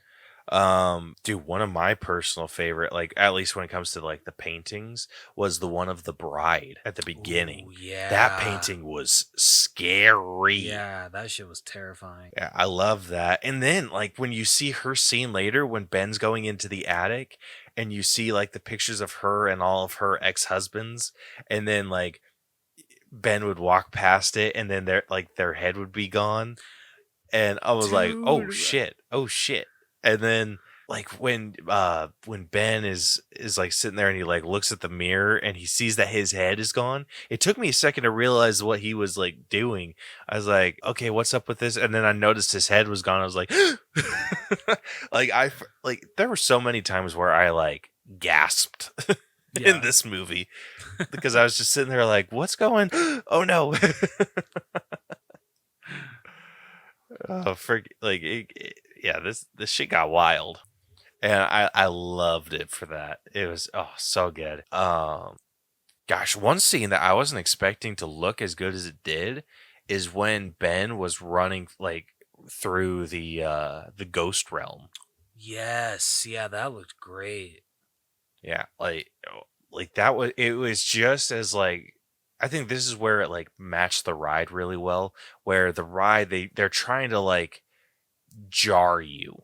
Dude, one of my personal favorite, like at least when it comes to like the paintings, was the one of the bride at the beginning. Ooh, That yeah. painting was scary. Yeah, that shit was terrifying. Yeah, I love that. And then like when you see her scene later when Ben's going into the attic and you see like the pictures of her and all of her ex-husbands and then like Ben would walk past it and then their head would be gone and I was like, "Oh Dude. shit. Oh shit." And then like when Ben is like sitting there and he like looks at the mirror and he sees that his head is gone. It took me a second to realize what he was like doing. I was like, "Okay, what's up with this?" And then I noticed his head was gone. I was like, like there were so many times where I like gasped in Yeah. this movie because I was just sitting there like, "What's going? Oh no." Oh, like yeah, this shit got wild, and I loved it for that. It was so good. Gosh, one scene that I wasn't expecting to look as good as it did is when Ben was running like through the ghost realm. Yes. Yeah, that looked great. Yeah, like that was it was just as like I think this is where it like matched the ride really well. Where the ride they're trying to like jar you.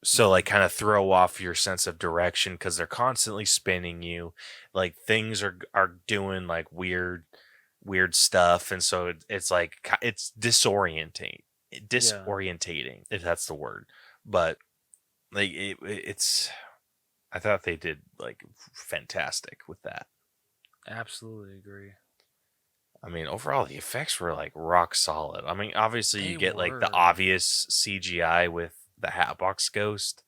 So like Mhm. kind of throw off your sense of direction because they're constantly spinning you. Like things are doing like weird stuff, and so it's like it's Yeah. disorientating if that's the word. But like it's I thought they did like fantastic with that. Absolutely agree. I mean, overall, the effects were like rock solid. I mean, obviously, you They get like the were. obvious CGI with the Hatbox Ghost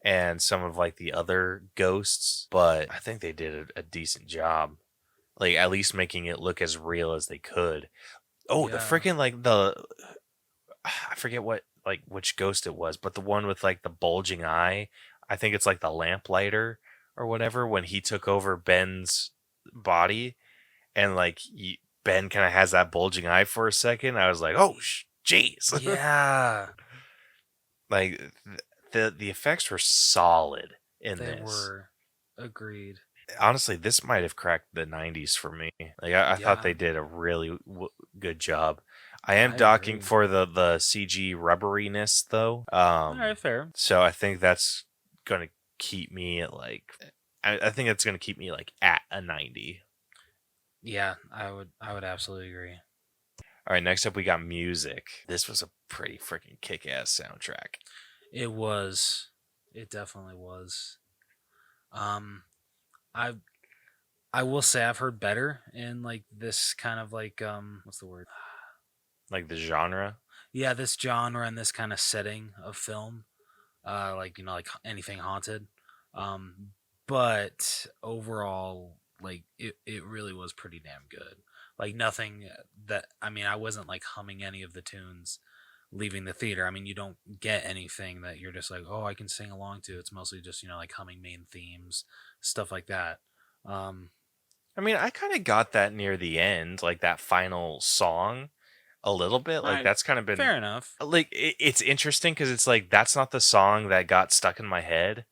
and some of like the other ghosts, but I think they did a decent job. Like, at least making it look as real as they could. Oh, the Yeah. freaking like I forget what like which ghost it was, but the one with like the bulging eye. I think it's like the lamplighter or whatever when he took over Ben's body and like Ben kind of has that bulging eye for a second. I was like, "Oh, jeez." Yeah. Like the effects were solid in They this. were. Agreed. Honestly, this might have cracked the 90s for me. Like I thought Yeah. they did a really good job. I am I docking agree. for the CG rubberiness though. All right. Fair. So I think that's gonna keep me at like I think it's gonna keep me like at a 90. Yeah. I would absolutely agree. All right, next up we got music. This was a pretty freaking kick-ass soundtrack. It was. It definitely was. Um, I I will say I've heard better in like this kind of like what's the word? Like the genre. Yeah, this genre and this kind of setting of film. Like like anything haunted. Um, but overall, like it really was pretty damn good. Like nothing that I mean, I wasn't like humming any of the tunes leaving the theater. I mean, you don't get anything that you're just like, oh, I can sing along to. It's mostly just like humming main themes, stuff like that. Um, I mean, I kind of got that near the end, like that final song a little bit. all Like right, that's kind of been fair enough. like it's interesting because it's like that's not the song that got stuck in my head.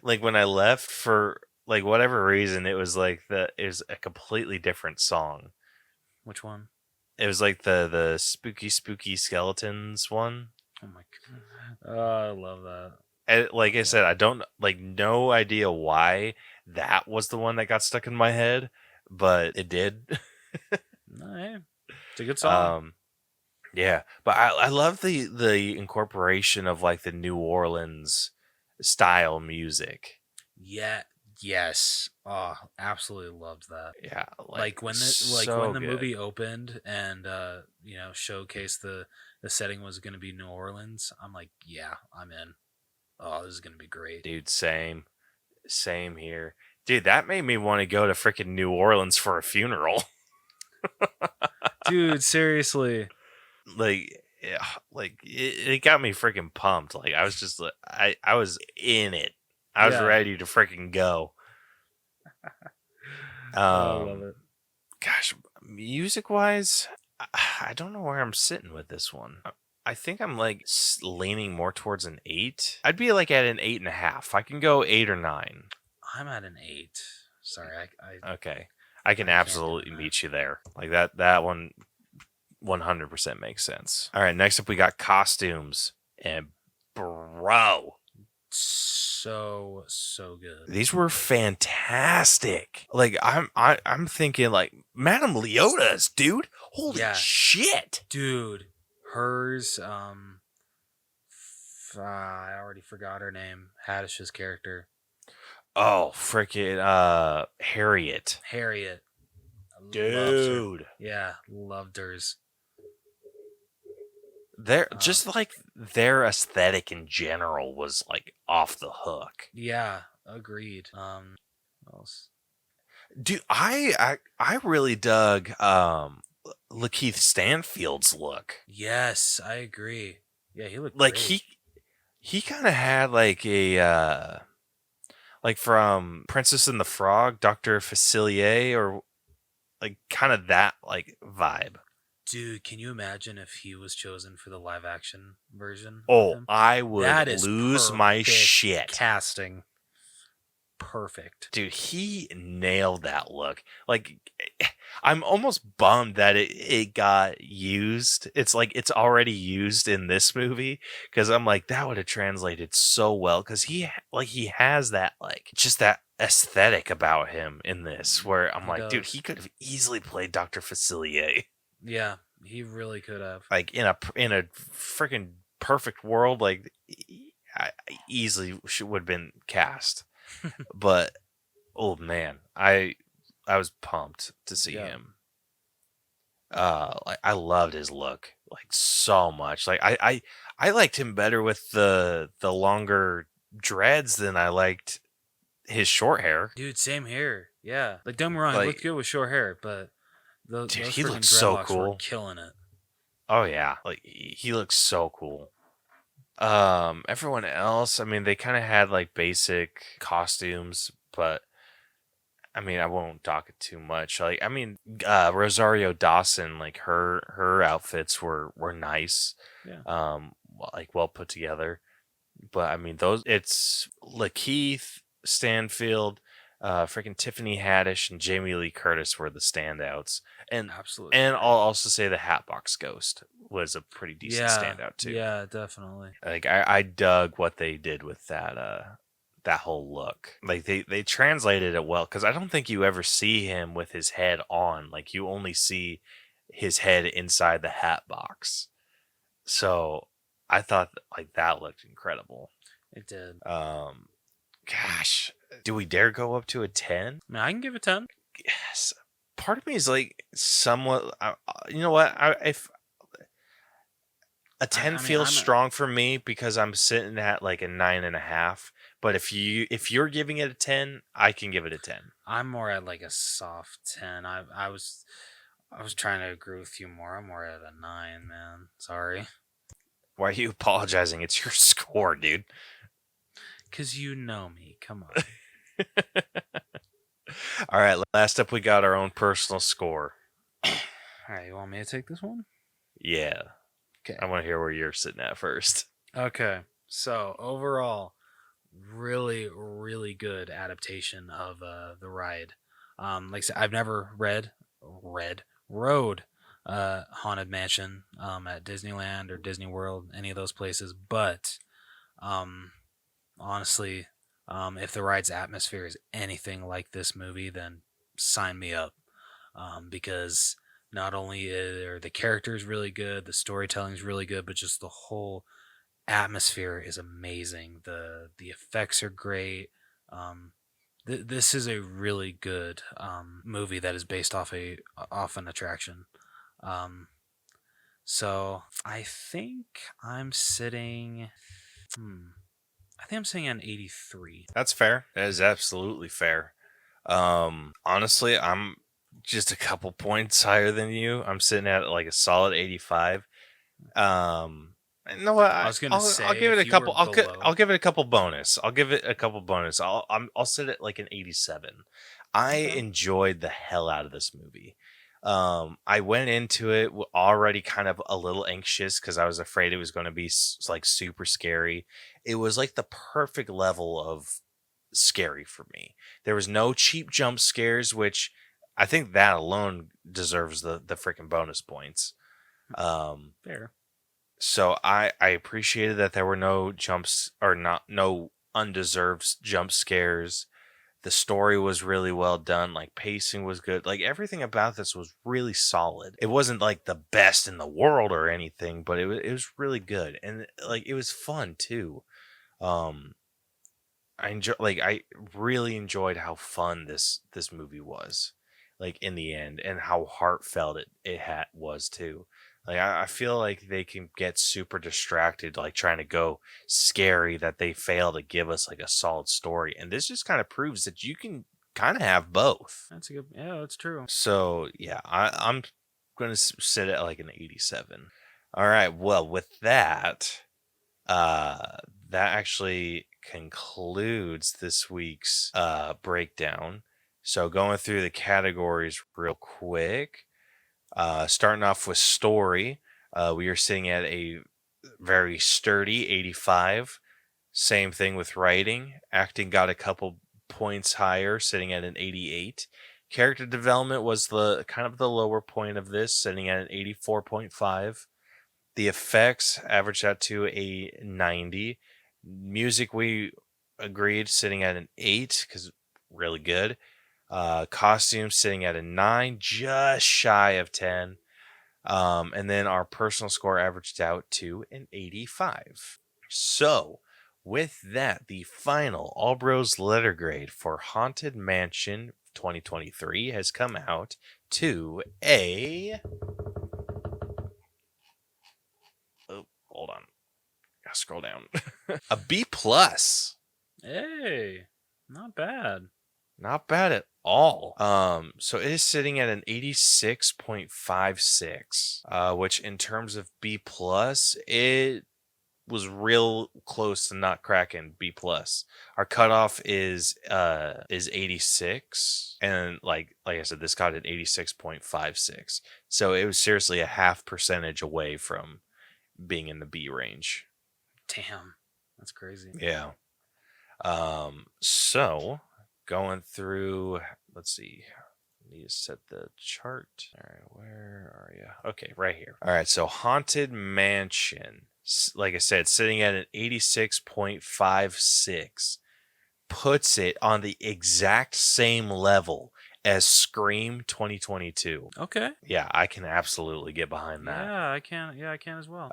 Like when I left for like whatever reason, it was like it was a completely different song. Which one? It was like the spooky skeletons one. Oh my god, oh, I love that. And like I Love said, that. I don't like no idea why that was the one that got stuck in my head, but it did. All right, it's a good song. um Yeah, but I love the incorporation of like the New Orleans style music. Yeah, yes. Oh, absolutely loved that. Yeah, Like when so the good. movie opened and showcased the setting was going to be New Orleans. I'm like, yeah, I'm in. Oh, this is going to be great. Dude, same here. Dude, that made me want to go to freaking New Orleans for a funeral. Dude, seriously. Like yeah, like it got me freaking pumped. Like I was just like I was in it. I was Yeah. ready to freaking go. Oh, I love Um it. Gosh, music wise, I don't know where I'm sitting with this one. I think I'm like leaning more towards an 8. I'd be like at an 8.5. I can go 8 or 9. I'm at an 8. Sorry, Okay, I can I can't do absolutely that. meet you there. Like that one 100% makes sense. All right, next up we got costumes and bro, So good. these were fantastic. Like I'm thinking like Madame Leota's, dude. Holy Yeah, shit. dude. Hers. I already forgot her name. Haddish's character, Oh, freaking Harriet. Harriet. I loved her. Dude. Yeah, loved hers. They're Um, just like their aesthetic in general was like off the hook. yeah, agreed. What else? Dude, I really dug Lakeith Stanfield's look. Yes, I agree. Yeah, he looked Like great. he kind of had like a like from Princess and the Frog, Dr. Facilier, or like kind of that like vibe. Dude, can you imagine if he was chosen for the live action version of Oh, him? I would That is lose my perfect shit. casting. Perfect. Dude, he nailed that look. Like, I'm almost bummed that it got used. It's like it's already used in this movie because I'm like that would have translated so well because he has that like just that aesthetic about him in this where I'm He like, dude, he does. could have easily played Dr. Facilier Yeah, he really could have. like in a freaking perfect world like easily would have been cast. But oh man, I was pumped to see Yeah. him. like I loved his look like so much. Like I liked him better with the longer dreads than I liked his short hair. Dude, same here. Yeah. Like, don't get me wrong, he looked Like, good with short hair, but dude, those he freaking looks so dreadlocks were cool. killing it. Oh yeah, like he looks so cool. Everyone else, I mean, they kind of had like basic costumes, but I mean, I won't talk it too much. Like, I mean, Rosario Dawson, like her outfits were nice, Yeah. like well put together. But I mean, those it's Lakeith Stanfield, freaking Tiffany Haddish, and Jamie Lee Curtis were the standouts, and Absolutely and agree. I'll also say the Hatbox Ghost was a pretty decent Yeah. standout too. Yeah, definitely. Like I dug what they did with that whole look. Like they translated it well because I don't think you ever see him with his head on. Like you only see his head inside the hat box. So I thought like that looked incredible. It did. Gosh, do we dare go up to a 10? I mean, I can give it 10. Yes. Part of me is like somewhat. You know what? If a 10 I mean, feels strong for me because I'm sitting at like a 9.5. But if you're giving it a 10, I can give it a 10. I'm more at like a soft 10. I was trying to agree with you more. I'm more at a 9, man. Sorry. Why are you apologizing? It's your score, dude. Cause you know me. Come on. All right, last up we got our own personal score. All right, you want me to take this one? Yeah. Okay. I want to hear where you're sitting at first. Okay. So overall, really, really good adaptation of the ride. Like I said, I've never rode Haunted Mansion at Disneyland or Disney World, any of those places. But um, honestly, if the ride's atmosphere is anything like this movie, then sign me up. Because not only are the characters really good, the storytelling is really good, but just the whole atmosphere is amazing. The effects are great. Um, this is a really good movie that is based off an attraction. Um, so I think I'm sitting. I think I'm sitting at 83. That's fair. That is absolutely fair. Honestly, I'm just a couple points higher than you. I'm sitting at like a solid 85. You know what? I was gonna I'll say give it if a you were couple. below. I'll give it a couple bonus. I'll give it a couple bonus. I'll sit at like an 87. I Okay. enjoyed the hell out of this movie. I went into it already kind of a little anxious because I was afraid it was going to be like super scary. It was like the perfect level of scary for me. There was no cheap jump scares, which I think that alone deserves the freaking bonus points. Um, Fair. so I appreciated that there were no jumps or not no undeserved jump scares. The story was really well done, like pacing was good. Like everything about this was really solid. It wasn't like the best in the world or anything, but it was really good and like it was fun too. Um I really enjoyed how fun this movie was, like in the end, and how heartfelt it was too. Like I feel like they can get super distracted, like trying to go scary, that they fail to give us like a solid story, and this just kind of proves that you can kind of have both. That's a good. Yeah, that's true. So yeah, I'm gonna sit at like an 87. All right, well with that, uh, that actually concludes this week's breakdown. So going through the categories real quick, starting off with story, we are sitting at a very sturdy 85. Same thing with writing. Acting got a couple points higher, sitting at an 88. Character development was the kind of the lower point of this, sitting at an 84.5. The effects averaged out to a 90. Music, we agreed, sitting at an 8 because really good. Costumes sitting at a 9, just shy of 10. And then our personal score averaged out to an 85. So, with that, the final All Bros letter grade for Haunted Mansion 2023 has come out to a. Oh, hold on. Gotta scroll down. A B plus. Hey, not bad. Not bad at all. So it is sitting at an 86.56, which in terms of B plus, it was real close to not cracking B plus. Our cutoff is 86, and like I said, this got an 86.56. So it was seriously a half percentage away from being in the B range. Damn, that's crazy. Yeah. So going through, let's see. Need to set the chart. All right, where are you? Okay, right here. All right, so Haunted Mansion, like I said, sitting at an 86.56, puts it on the exact same level as Scream 2022. Okay. Yeah, I can absolutely get behind that. Yeah, I can. Yeah, I can as well.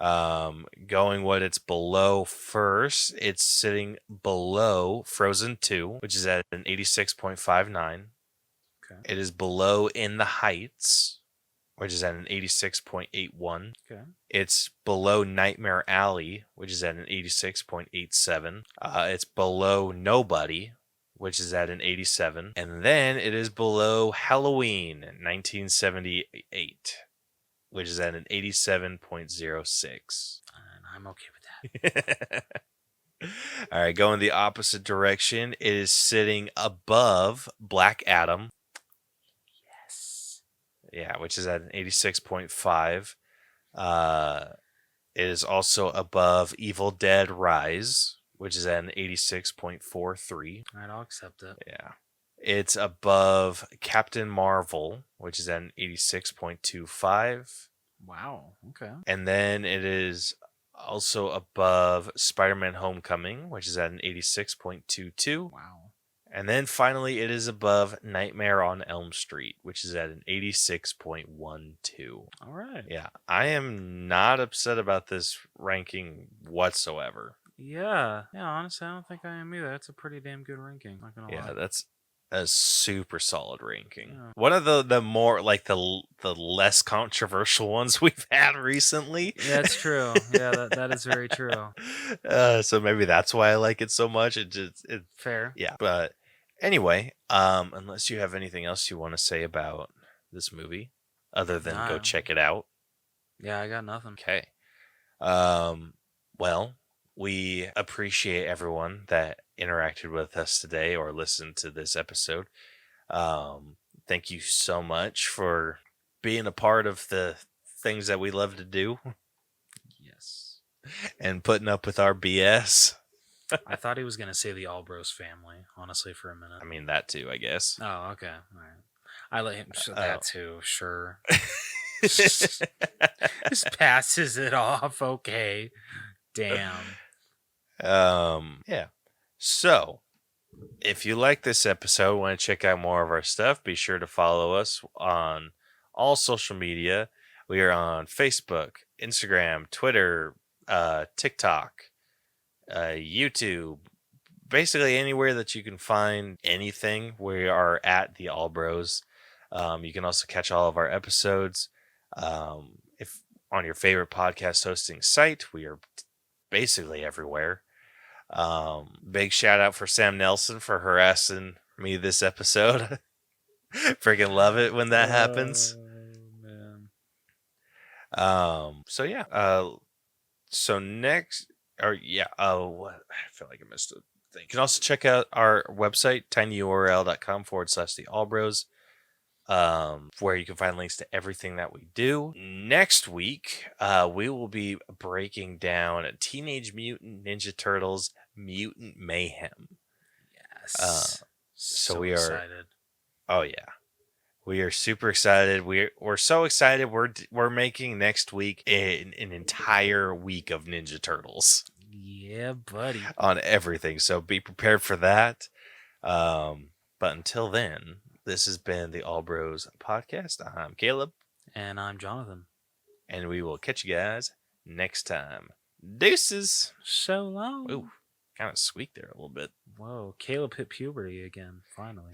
Going what it's below first, it's sitting below Frozen 2, which is at an 86.59. Okay. It is below In the Heights, which is at an 86.81. Okay. It's below Nightmare Alley, which is at an 86.87. It's below Nobody, which is at an 87. And then it is below Halloween 1978, which is at an 87.06. And I'm okay with that. All right, going the opposite direction, it is sitting above Black Adam. Yes. Yeah, which is at an 86.5. It is also above Evil Dead Rise, which is at an 86.43. All right, I'll accept it. Yeah. It's above Captain Marvel, which is at an 86.25. Wow. Okay. And then it is also above Spider-Man Homecoming, which is at an 86.22. Wow. And then finally, it is above Nightmare on Elm Street, which is at an 86.12. All right. Yeah, I am not upset about this ranking whatsoever. Yeah. Yeah. Honestly, I don't think I am either. That's a pretty damn good ranking. Not gonna Yeah, lie. that's a super solid ranking. Yeah. One of the more like the less controversial ones we've had recently. Yeah, it's true. Yeah, that is very true. So maybe that's why I like it so much. It Fair. yeah. But anyway, unless you have anything else you want to say about this movie, other than go Nah. check it out. Yeah, I got nothing. Okay. Well, we appreciate everyone that interacted with us today or listened to this episode. Thank you so much for being a part of the things that we love to do Yes. and putting up with our BS. I thought he was gonna say the Albros family. Honestly, for a minute. I mean, that too, I guess. Oh, okay. All right. I let him say that too. Sure. Just passes it off. Okay. Damn. Yeah. So, if you like this episode, want to check out more of our stuff, be sure to follow us on all social media. We are on Facebook, Instagram, Twitter, TikTok, YouTube, basically anywhere that you can find anything. We are at the All Bros. You can also catch all of our episodes. If on your favorite podcast hosting site, we are basically everywhere. Big shout out for Sam Nelson for harassing me this episode. Freaking love it when that happens. Man. So yeah. So next, or yeah. What? I feel like I missed a thing. You can also check out our website, tinyurl.com/the Allbros. Where you can find links to everything that we do. Next week, we will be breaking down Teenage Mutant Ninja Turtles Mutant Mayhem. Yes. So we are excited. Oh yeah. We are super excited. We're so excited. We're making next week an entire week of Ninja Turtles Yeah, buddy. on everything. So be prepared for that. But until then, this has been the All Bros podcast. I'm Caleb. And I'm Jonathan. And we will catch you guys next time. Deuces. So long. Ooh, kind of squeaked there a little bit. Whoa, Caleb hit puberty again, finally.